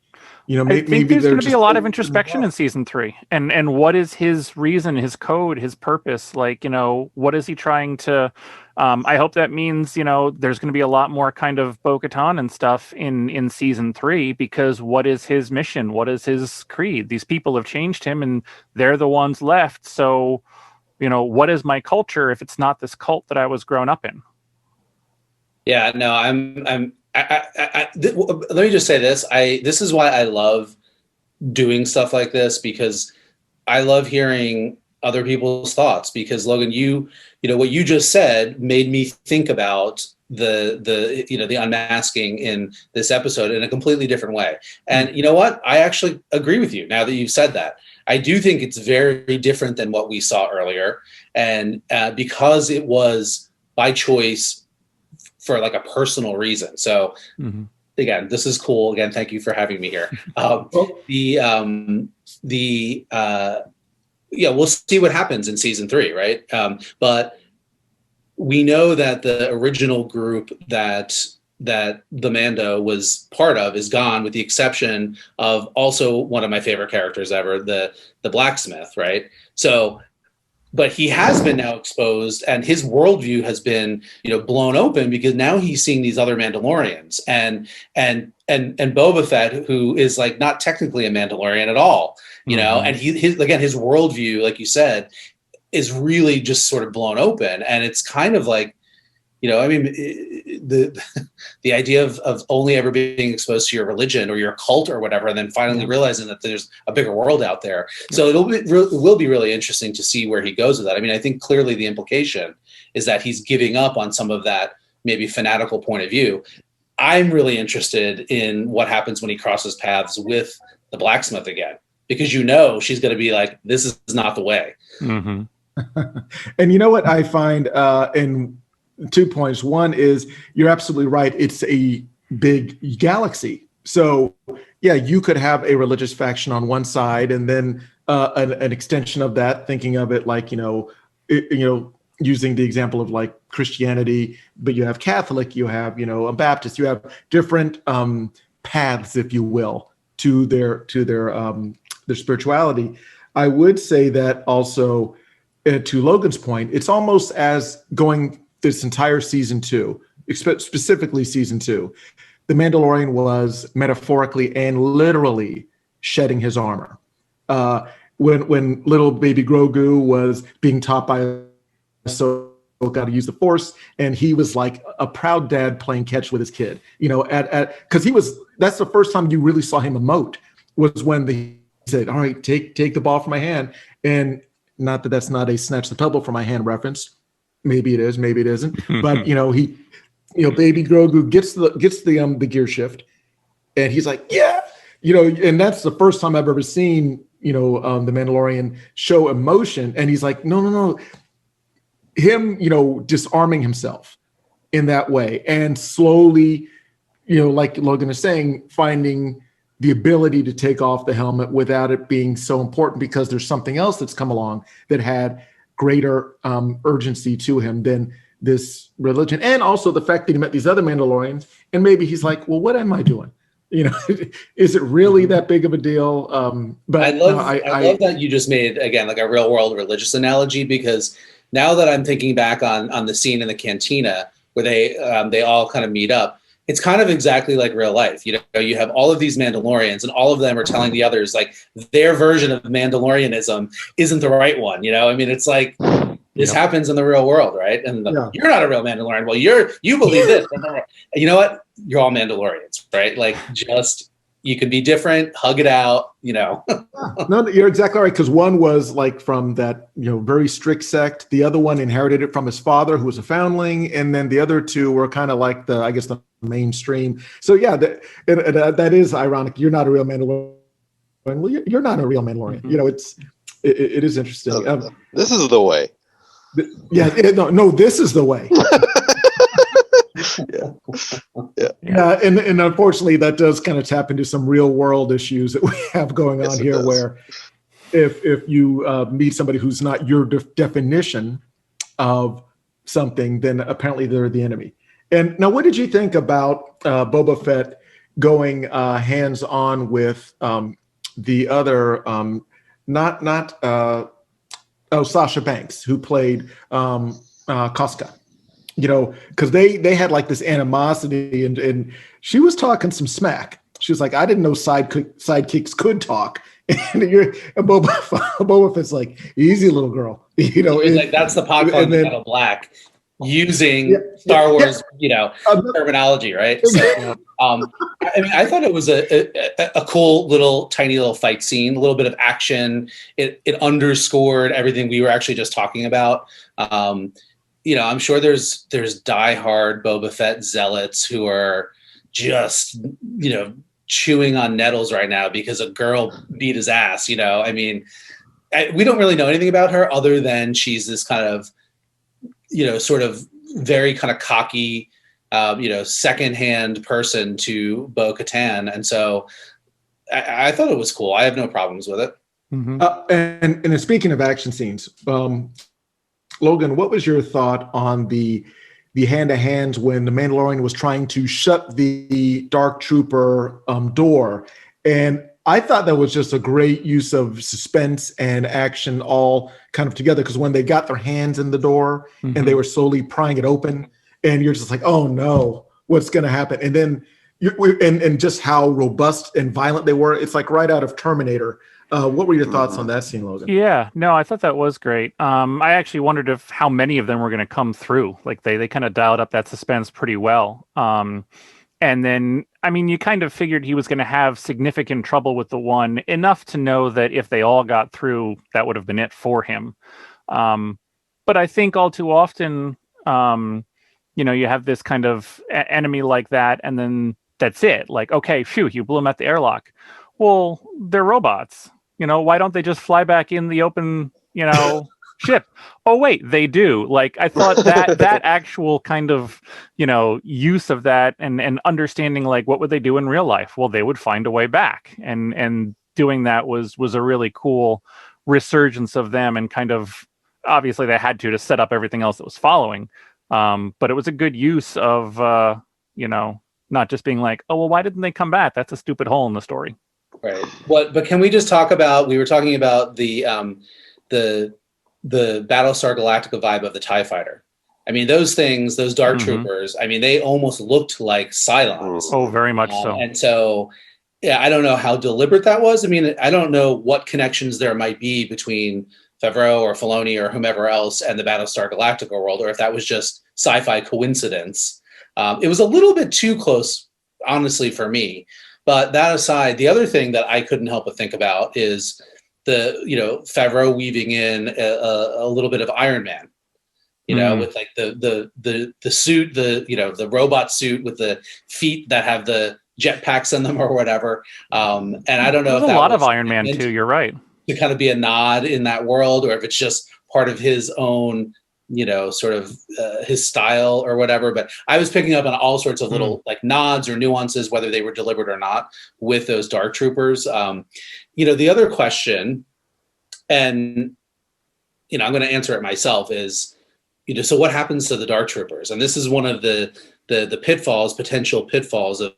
S2: I think there's going to be a lot of introspection in season 3, and what is his reason, his code, his purpose? What is he trying to? I hope that means there's going to be a lot more kind of Bo-Katan and stuff in season 3, because what is his mission? What is his creed? These people have changed him, and they're the ones left. So, what is my culture if it's not this cult that I was grown up in?
S4: Yeah, no, let me just say this. This is why I love doing stuff like this, because I love hearing other people's thoughts. Because Logan, what you just said made me think about the unmasking in this episode in a completely different way. And you know what? I actually agree with you now that you've said that. I do think it's very different than what we saw earlier, and because it was by choice, for like a personal reason. So again, this is cool. Again, thank you for having me here. We'll see what happens in season 3, right? But we know that the original group that the Mando was part of is gone, with the exception of also one of my favorite characters ever, the blacksmith, right? So, but he has been now exposed, and his worldview has been, blown open, because now he's seeing these other Mandalorians, and Boba Fett, who is like not technically a Mandalorian at all, and his worldview, like you said, is really just sort of blown open, and it's kind of like, the idea of only ever being exposed to your religion or your cult or whatever, and then finally realizing that there's a bigger world out there. So it will be really interesting to see where he goes with that. I mean, I think clearly the implication is that he's giving up on some of that maybe fanatical point of view. I'm really interested in what happens when he crosses paths with the blacksmith again, because she's going to be like, this is not the way.
S1: Mm-hmm. And you know what I find in 2 points. One is, you're absolutely right. It's a big galaxy. So yeah, you could have a religious faction on one side, and then an extension of that, thinking of it like, using the example of like Christianity, but you have Catholic, you have, a Baptist, you have different paths, if you will, to their spirituality. I would say that also, to Logan's point, it's almost as going this entire season 2, specifically season 2, the Mandalorian was metaphorically and literally shedding his armor. when little baby Grogu was being taught by Ahsoka how to use the Force, and he was like a proud dad playing catch with his kid. Because that's the first time you really saw him emote, was when he said, "All right, take the ball from my hand." And not that that's not a snatch the pebble from my hand reference. Maybe it is, maybe it isn't. But baby Grogu gets the gear shift, and he's like, "Yeah," and that's the first time I've ever seen the Mandalorian show emotion. And he's like, no, him, disarming himself in that way, and slowly, like Logan is saying, finding the ability to take off the helmet without it being so important, because there's something else that's come along that had greater urgency to him than this religion. And also the fact that he met these other Mandalorians, and maybe he's like, well, what am I doing? Is it really that big of a deal? But
S4: I love that you just made, again, like a real world religious analogy, because now that I'm thinking back on the scene in the cantina where they all kind of meet up, it's kind of exactly like real life. You have all of these Mandalorians, and all of them are telling the others like their version of Mandalorianism isn't the right one. I mean, it's like this happens in the real world, right? And you're not a real Mandalorian. Well, you believe this. You know what? You're all Mandalorians, right? Like, just, you can be different, hug it out, No,
S1: you're exactly right. Because one was like from that, very strict sect. The other one inherited it from his father, who was a foundling. And then the other two were kind of like the mainstream. So yeah, that is ironic. You're not a real Mandalorian. Well, you're not a real Mandalorian.
S2: Mm-hmm.
S1: It is interesting.
S3: This is the way.
S1: No, this is the way. Yeah, and unfortunately, that does kind of tap into some real world issues that we have going on here, where if you meet somebody who's not your definition of something, then apparently they're the enemy. And now, what did you think about Boba Fett going hands on with the other, Sasha Banks, who played Casca? Because they had like this animosity, and she was talking some smack. She was like, I didn't know sidekicks could talk. And Boba Fett's like, easy little girl.
S4: Like, that's the popcorn kettle black, using Star Wars, terminology, right? So, I thought it was a cool tiny little fight scene, a little bit of action. It underscored everything we were actually just talking about. I'm sure there's diehard Boba Fett zealots who are just, chewing on nettles right now because a girl beat his ass. We don't really know anything about her other than she's this kind of, sort of very kind of cocky, secondhand person to Bo-Katan. And so I thought it was cool. I have no problems with it.
S2: Mm-hmm.
S1: And speaking of action scenes, Logan, what was your thought on the hand-to-hands when the Mandalorian was trying to shut the Dark Trooper door? And I thought that was just a great use of suspense and action all kind of together, because when they got their hands in the door and they were slowly prying it open, and you're just like, oh no, what's going to happen? And then and just how robust and violent they were. It's like right out of Terminator. What were your thoughts on that scene, Logan?
S2: Yeah, no, I thought that was great. I actually wondered how many of them were going to come through. Like they kind of dialed up that suspense pretty well. And then, you kind of figured he was going to have significant trouble with the one, enough to know that if they all got through, that would have been it for him. But I think all too often, you have this kind of enemy like that, and then that's it. Like, okay, phew, you blew him at the airlock. Well, they're robots. Why don't they just fly back in the open, ship? Oh, wait, they do. Like, I thought that actual kind of, use of that and understanding, like, what would they do in real life? Well, they would find a way back. And doing that was a really cool resurgence of them, and kind of, obviously they had to set up everything else that was following. But it was a good use of, not just being like, oh, well, why didn't they come back? That's a stupid hole in the story.
S4: Right. But can we just talk about, we were talking about the Battlestar Galactica vibe of the TIE Fighter. Those things, those Dark Troopers, they almost looked like Cylons.
S2: Oh, very much so.
S4: And so Yeah, I don't know how deliberate that was. I mean, I don't know what connections there might be between Favreau or Filoni or whomever else and the Battlestar Galactica world, or if that was just sci-fi coincidence. It was a little bit too close, honestly, for me. But that aside, the other thing that I couldn't help but think about is Favreau weaving in a little bit of Iron Man, with like the suit, the robot suit with the feet that have the jetpacks in them or whatever. And I don't know
S2: There's
S4: if
S2: a
S4: that
S2: lot
S4: was
S2: of Iron Man too. You're right.
S4: to kind of be a nod in that world, or if it's just part of his own, sort of his style or whatever. But I was picking up on all sorts of little like nods or nuances, whether they were deliberate or not, with those Dark Troopers. The other question, and I'm going to answer it myself, is so what happens to the Dark Troopers? And this is one of the potential pitfalls of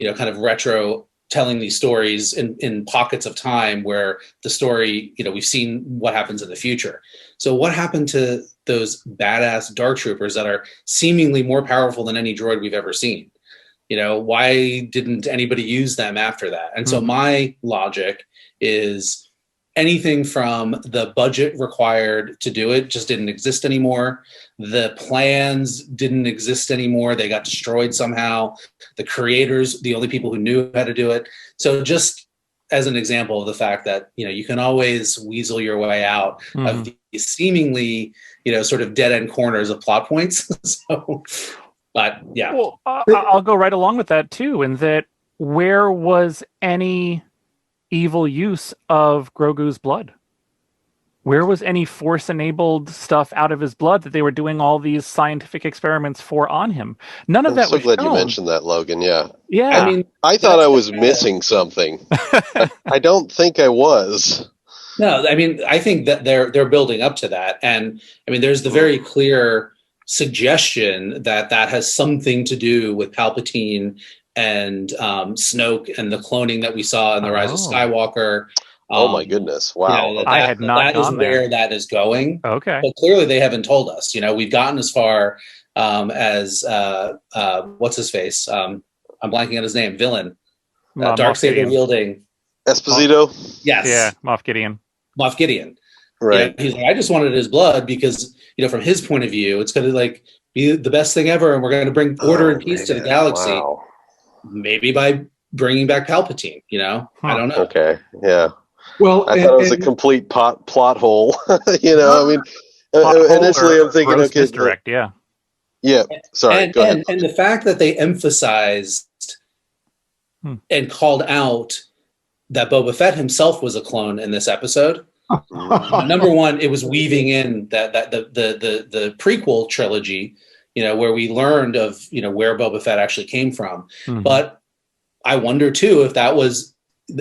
S4: kind of retro telling these stories in pockets of time where the story, we've seen what happens in the future. So what happened to those badass Dark Troopers that are seemingly more powerful than any droid we've ever seen? Why didn't anybody use them after that? And so my logic is anything from the budget required to do it just didn't exist anymore. The plans didn't exist anymore. They got destroyed somehow. The creators, the only people who knew how to do it. So just as an example of the fact that, you can always weasel your way out of these seemingly, sort of dead end corners of plot points. But yeah.
S2: Well, I'll go right along with that too, in that where was any evil use of Grogu's blood? Where was any Force-enabled stuff out of his blood that they were doing all these scientific experiments for on him? None of that was shown.
S3: I'm so glad you mentioned that, Logan. Yeah.
S2: Yeah.
S4: I mean,
S3: I thought I was missing something. I don't think I was.
S4: No, I mean, I think that they're building up to that. And I mean, there's the very clear suggestion that has something to do with Palpatine and Snoke and the cloning that we saw in The Rise of Skywalker.
S3: Oh my goodness! Wow,
S2: I had not gone there.
S4: That is where that is going.
S2: Okay,
S4: but clearly they haven't told us. We've gotten as far as what's his face? I'm blanking on his name. Villain, Darksaber wielding
S3: Esposito.
S4: Yes,
S2: yeah, Moff Gideon.
S4: Moff Gideon.
S3: Right.
S4: He's like, I just wanted his blood because from his point of view, it's going to like be the best thing ever, and we're going to bring order and peace to the galaxy. Wow. Maybe by bringing back Palpatine. I don't know.
S3: Okay. Yeah.
S1: Well,
S3: I thought it was a complete plot hole. I mean, initially I'm thinking, okay,
S2: misdirect, yeah.
S3: Yeah. Sorry. Go ahead.
S4: And the fact that they emphasized and called out that Boba Fett himself was a clone in this episode. Number one, it was weaving in that the prequel trilogy, where we learned of where Boba Fett actually came from. But I wonder too if that was,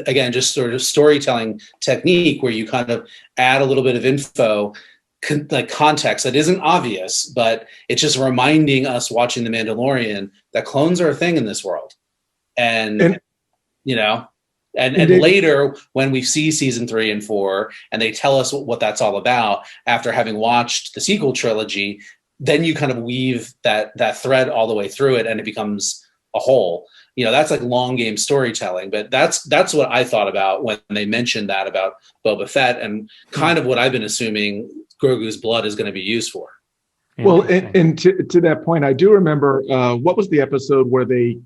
S4: again, just sort of storytelling technique where you kind of add a little bit of info, like context that isn't obvious, but it's just reminding us watching The Mandalorian that clones are a thing in this world. And later when we see season 3 and 4 and they tell us what that's all about after having watched the sequel trilogy, then you kind of weave that thread all the way through it and it becomes a whole. That's like long game storytelling, but that's what I thought about when they mentioned that about Boba Fett and kind of what I've been assuming Grogu's blood is going to be used for.
S1: Well, and to that point, I do remember what was the episode where they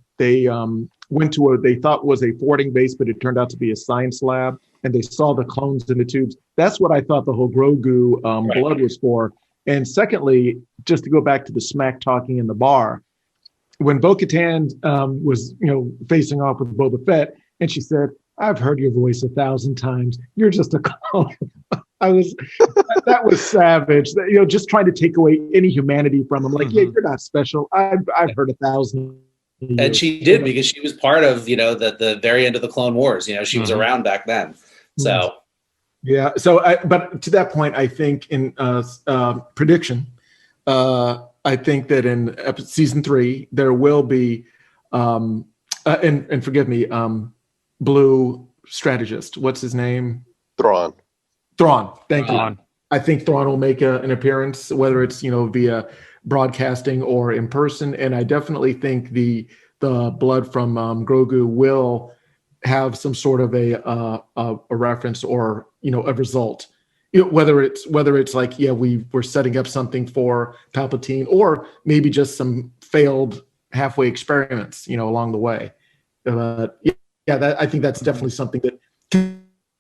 S1: went to what they thought was a forwarding base, but it turned out to be a science lab, and they saw the clones in the tubes. That's what I thought the whole Grogu blood was for. And secondly, just to go back to the smack talking in the bar, when Bo-Katan was, facing off with Boba Fett, and she said, "I've heard your voice 1,000 times. You're just a clone." That was savage. Just trying to take away any humanity from him. Like, yeah, you're not special. I've heard 1,000.
S4: And she did because she was part of, the very end of the Clone Wars. She was around back then. So.
S1: Yeah. So, but to that point, I think in prediction, I think that in season 3 there will be, and forgive me, blue strategist. What's his name?
S3: Thrawn.
S1: Thank you. I think Thrawn will make an appearance, whether it's via broadcasting or in person. And I definitely think the blood from Grogu will have some sort of a reference or a result. Whether it's like, yeah, we're setting up something for Palpatine, or maybe just some failed halfway experiments, along the way. I think that's definitely something that,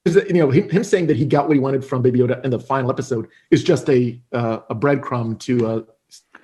S1: him saying that he got what he wanted from Baby Yoda in the final episode is just a breadcrumb to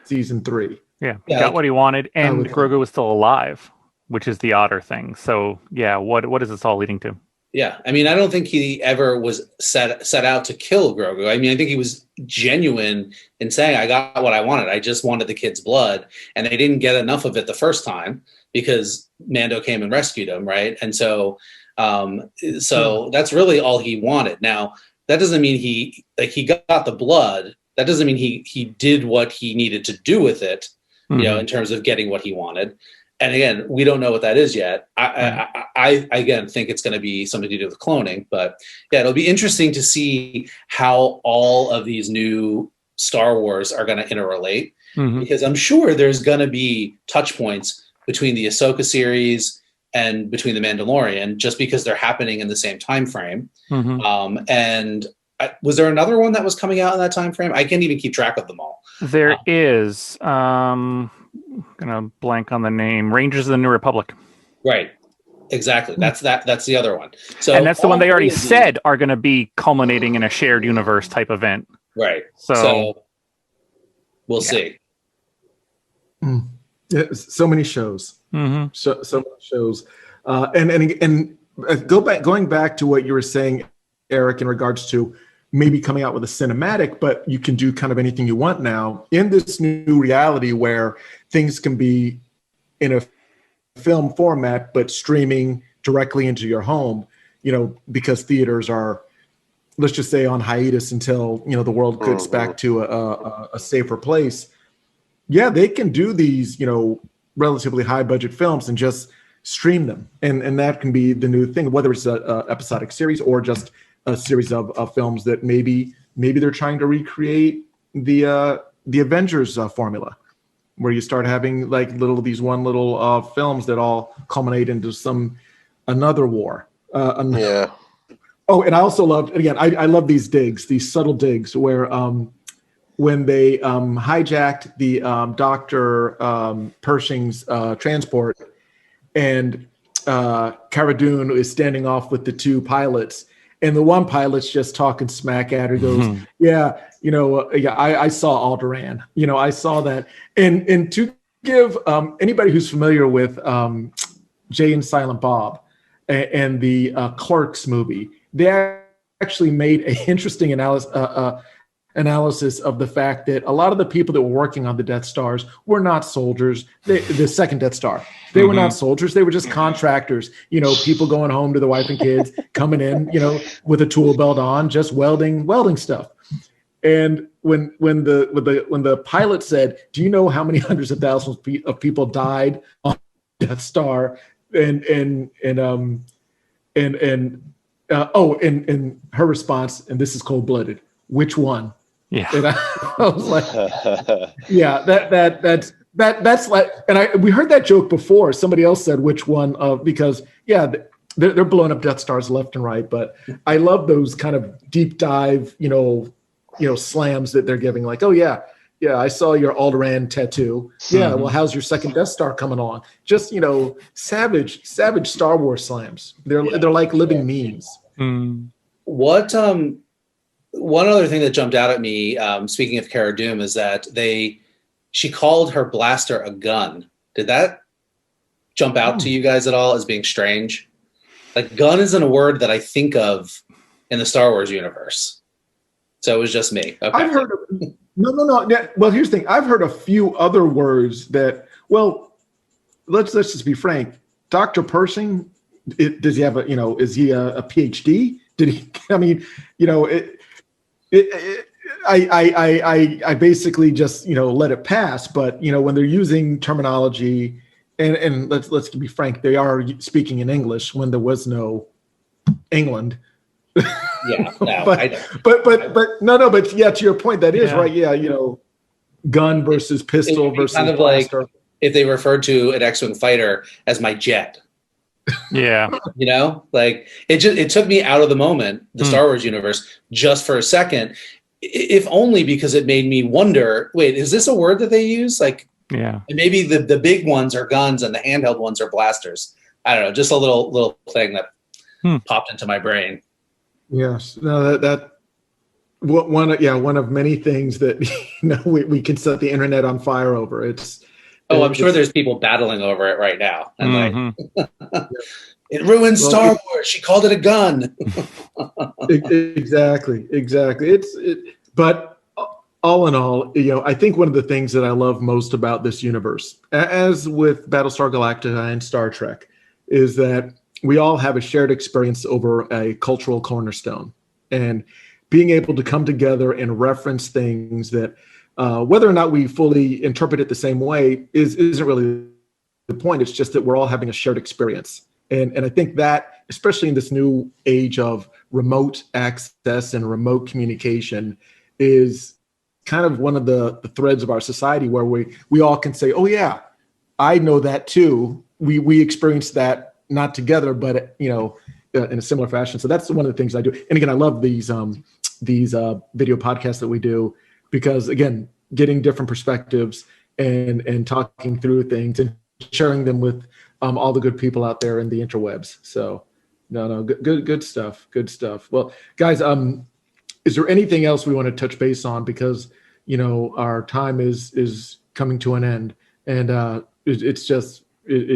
S1: season 3.
S2: Yeah, he got what he wanted, and Grogu was still alive, which is the odder thing. So, yeah, what is this all leading to?
S4: Yeah, I mean, I don't think he ever was set out to kill Grogu. I mean, I think he was genuine in saying, I got what I wanted. I just wanted the kid's blood, and they didn't get enough of it the first time because Mando came and rescued him, right? And so that's really all he wanted. Now, that doesn't mean he got the blood. That doesn't mean he did what he needed to do with it, in terms of getting what he wanted. And again, we don't know what that is yet. I again think it's going to be something to do with cloning, but yeah, it'll be interesting to see how all of these new Star Wars are going to interrelate, because I'm sure there's going to be touch points between the Ahsoka series and between the Mandalorian, just because they're happening in the same time frame. And was there another one that was coming out in that time frame? I can't even keep track of them all.
S2: There is. Gonna blank on the name. Rangers of the New Republic.
S4: Right. Exactly. That's the other one. So,
S2: and that's the one they already said are going to be culminating in a shared universe type event.
S4: Right.
S2: So
S4: we'll see.
S1: Yeah, so many shows. So many shows. And going back to what you were saying, Eric, in regards to maybe coming out with a cinematic, but you can do kind of anything you want now in this new reality where things can be in a film format, but streaming directly into your home, because theaters are, let's just say, on hiatus until, the world gets back to a safer place. Yeah, they can do these, relatively high budget films and just stream them. And that can be the new thing, whether it's a episodic series or just a series of films that maybe they're trying to recreate the Avengers formula, where you start having like these films that all culminate into another war.
S3: Yeah.
S1: Oh, and I also loved, again, I love these digs, these subtle digs where when they hijacked the Dr. Pershing's transport, and Cara Dune is standing off with the two pilots, and the one pilot's just talking smack at her. He goes, I saw Alderaan. I saw that. And to give anybody who's familiar with Jay and Silent Bob and the Clerks movie, they actually made an interesting analysis of the fact that a lot of the people that were working on the Death Stars were not soldiers. The second Death Star, they were not soldiers. They were just contractors, people going home to the wife and kids, coming in, with a tool belt on, just welding stuff. And when the pilot said, "Do you know how many hundreds of thousands of people died on Death Star?" and her response, and this is cold-blooded, "Which one?"
S2: Yeah.
S1: And I was like, yeah, that's like, and we heard that joke before. Somebody else said which one, because they're blowing up Death Stars left and right. But I love those kind of deep dive, slams that they're giving. Like, oh yeah, I saw your Alderaan tattoo. Yeah, well, how's your second Death Star coming along? Just savage Star Wars slams. They're like living memes.
S4: What one other thing that jumped out at me, speaking of Cara Dune, is that she called her blaster a gun. Did that jump out to you guys at all as being strange? Like, gun isn't a word that I think of in the Star Wars universe. So it was just me. Okay.
S1: I've heard no. Well, here's the thing. I've heard a few other words that, well, let's just be frank. Dr. Pershing, does he have is he a PhD? Did he, I basically just let it pass, but when they're using terminology, and let's be frank, they are speaking in English when there was no England.
S4: Yeah, no,
S1: but yeah, to your point, that is right. Yeah, gun versus pistol versus
S4: kind of
S1: blaster.
S4: like if they referred to an X-wing fighter as my jet.
S2: Yeah.
S4: You know, like it took me out of the moment, the Star Wars universe, just for a second, if only because it made me wonder, wait, is this a word that they use? Like,
S2: Yeah.
S4: maybe the big ones are guns and the handheld ones are blasters. I don't know, just a little thing that popped into my brain.
S1: Yes. No, that one of many things that we can set the internet on fire over.
S4: I'm sure there's people battling over it right now, and
S2: Mm-hmm.
S4: it ruined Star Wars. She called it a gun.
S1: Exactly. But all in all, I think one of the things that I love most about this universe, as with Battlestar Galactica and Star Trek, is that we all have a shared experience over a cultural cornerstone, and being able to come together and reference things that, whether or not we fully interpret it the same way, isn't really the point. It's just that we're all having a shared experience. And I think that, especially in this new age of remote access and remote communication, is kind of one of the threads of our society where we all can say, oh yeah, I know that too. We experienced that, not together, but in a similar fashion. So that's one of the things I do. And again, I love these video podcasts that we do, because again, getting different perspectives and talking through things and sharing them with all the good people out there in the interwebs. So good stuff. Well, guys, is there anything else we want to touch base on? Because our time is coming to an end, and it's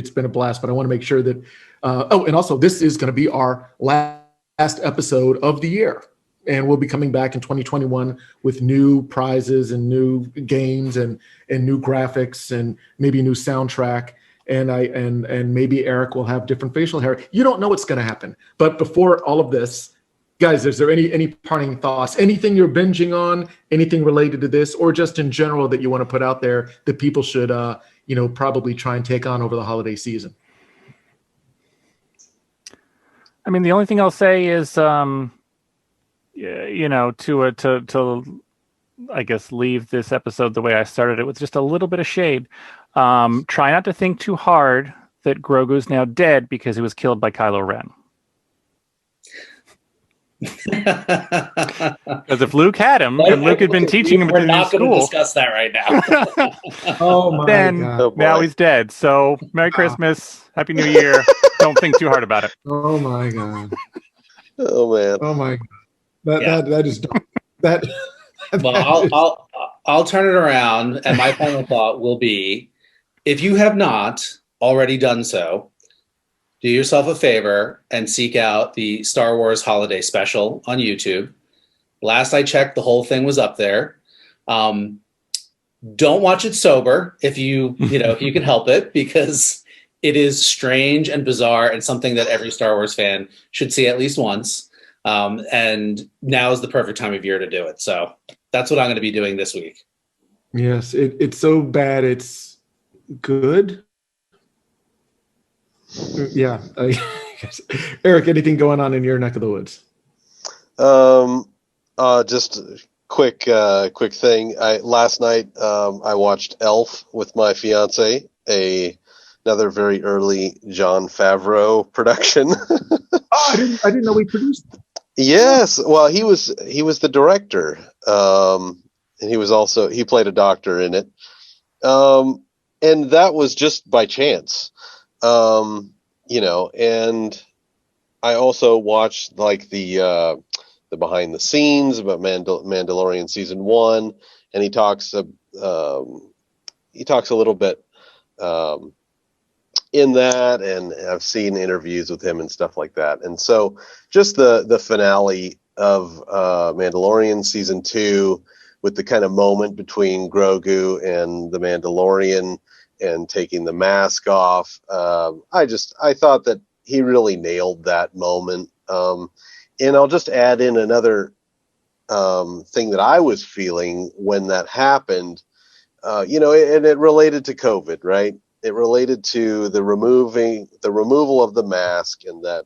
S1: been a blast. But I want to make sure that and also this is going to be our last episode of the year, and we'll be coming back in 2021 with new prizes and new games and new graphics and maybe a new soundtrack. And maybe Eric will have different facial hair. You don't know what's going to happen. But before all of this, guys, is there any parting thoughts? Anything you're binging on? Anything related to this, or just in general that you want to put out there that people should, probably try and take on over the holiday season?
S2: I mean, the only thing I'll say is, to I guess leave this episode the way I started it, with just a little bit of shade. Try not to think too hard that Grogu's now dead because he was killed by Kylo Ren. Because if Luke had him, and Luke had been teaching him at the new school,
S4: we're not going to discuss that right now.
S1: Oh my God!
S2: Now he's dead. So Merry Christmas, Happy New Year. Don't think too hard about it.
S1: Oh my God!
S3: Oh man!
S1: Oh my God! That is that.
S4: Well, I'll turn it around, and my final thought will be: if you have not already done so, do yourself a favor and seek out the Star Wars Holiday Special on YouTube. Last I checked, the whole thing was up there. Don't watch it sober if you can help it, because it is strange and bizarre and something that every Star Wars fan should see at least once. And now is the perfect time of year to do it. So that's what I'm going to be doing this week.
S1: Yes, it's so bad it's good. Yeah. Eric, anything going on in your neck of the woods?
S3: Just quick thing. Last night I watched Elf with my fiance, another very early Jon Favreau production.
S1: Oh, I didn't know he produced it.
S3: Yes, well, he was the director, and he played a doctor in it, and that was just by chance, And I also watched like the behind the scenes about Mandalorian season 1, and he talks a little bit in that, and I've seen interviews with him and stuff like that. And so just the finale of Mandalorian season 2, with the kind of moment between Grogu and the Mandalorian and taking the mask off, I thought that he really nailed that moment. And I'll just add in another thing that I was feeling when that happened, and it related to COVID, right? It related to the removal of the mask, and that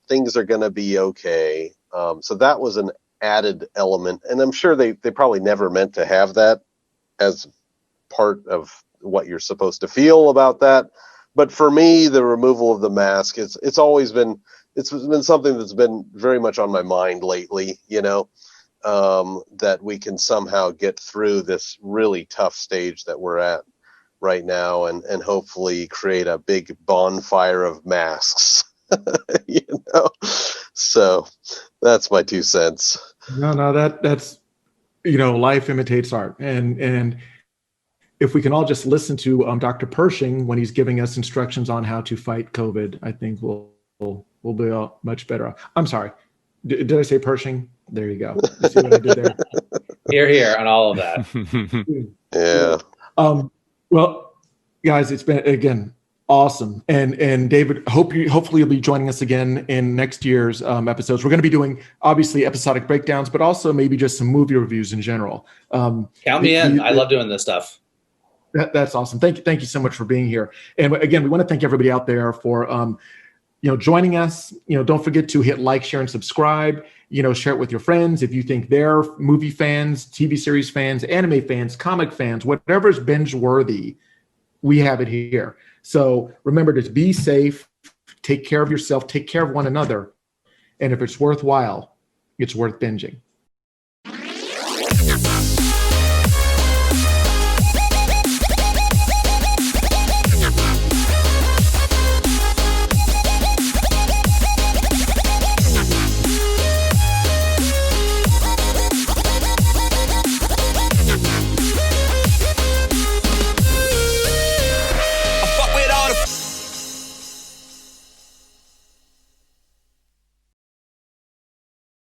S3: things are going to be okay. So that was an added element, and I'm sure they probably never meant to have that as part of what you're supposed to feel about that. but for me, the removal of the mask, it's always been, it's been something that's been very much on my mind lately, that we can somehow get through this really tough stage that we're at right now, and hopefully create a big bonfire of masks. So that's my 2 cents.
S1: No, that's life imitates art, and if we can all just listen to Dr. Pershing when he's giving us instructions on how to fight COVID, I think we'll be all much better. I'm sorry, did I say Pershing? There you go. You see what I did there?
S4: Here on all of that.
S3: Yeah.
S1: Well, guys, it's been again awesome, and David, hopefully you'll be joining us again in next year's episodes. We're going to be doing obviously episodic breakdowns, but also maybe just some movie reviews in general.
S4: Count me in. I love doing this stuff.
S1: That's awesome. Thank you so much for being here. And again, we want to thank everybody out there for joining us. Don't forget to hit like, share, and subscribe. Share it with your friends if you think they're movie fans, TV series fans, anime fans, comic fans, whatever's binge worthy. We have it here. So remember to be safe, take care of yourself, take care of one another. And if it's worthwhile, it's worth binging.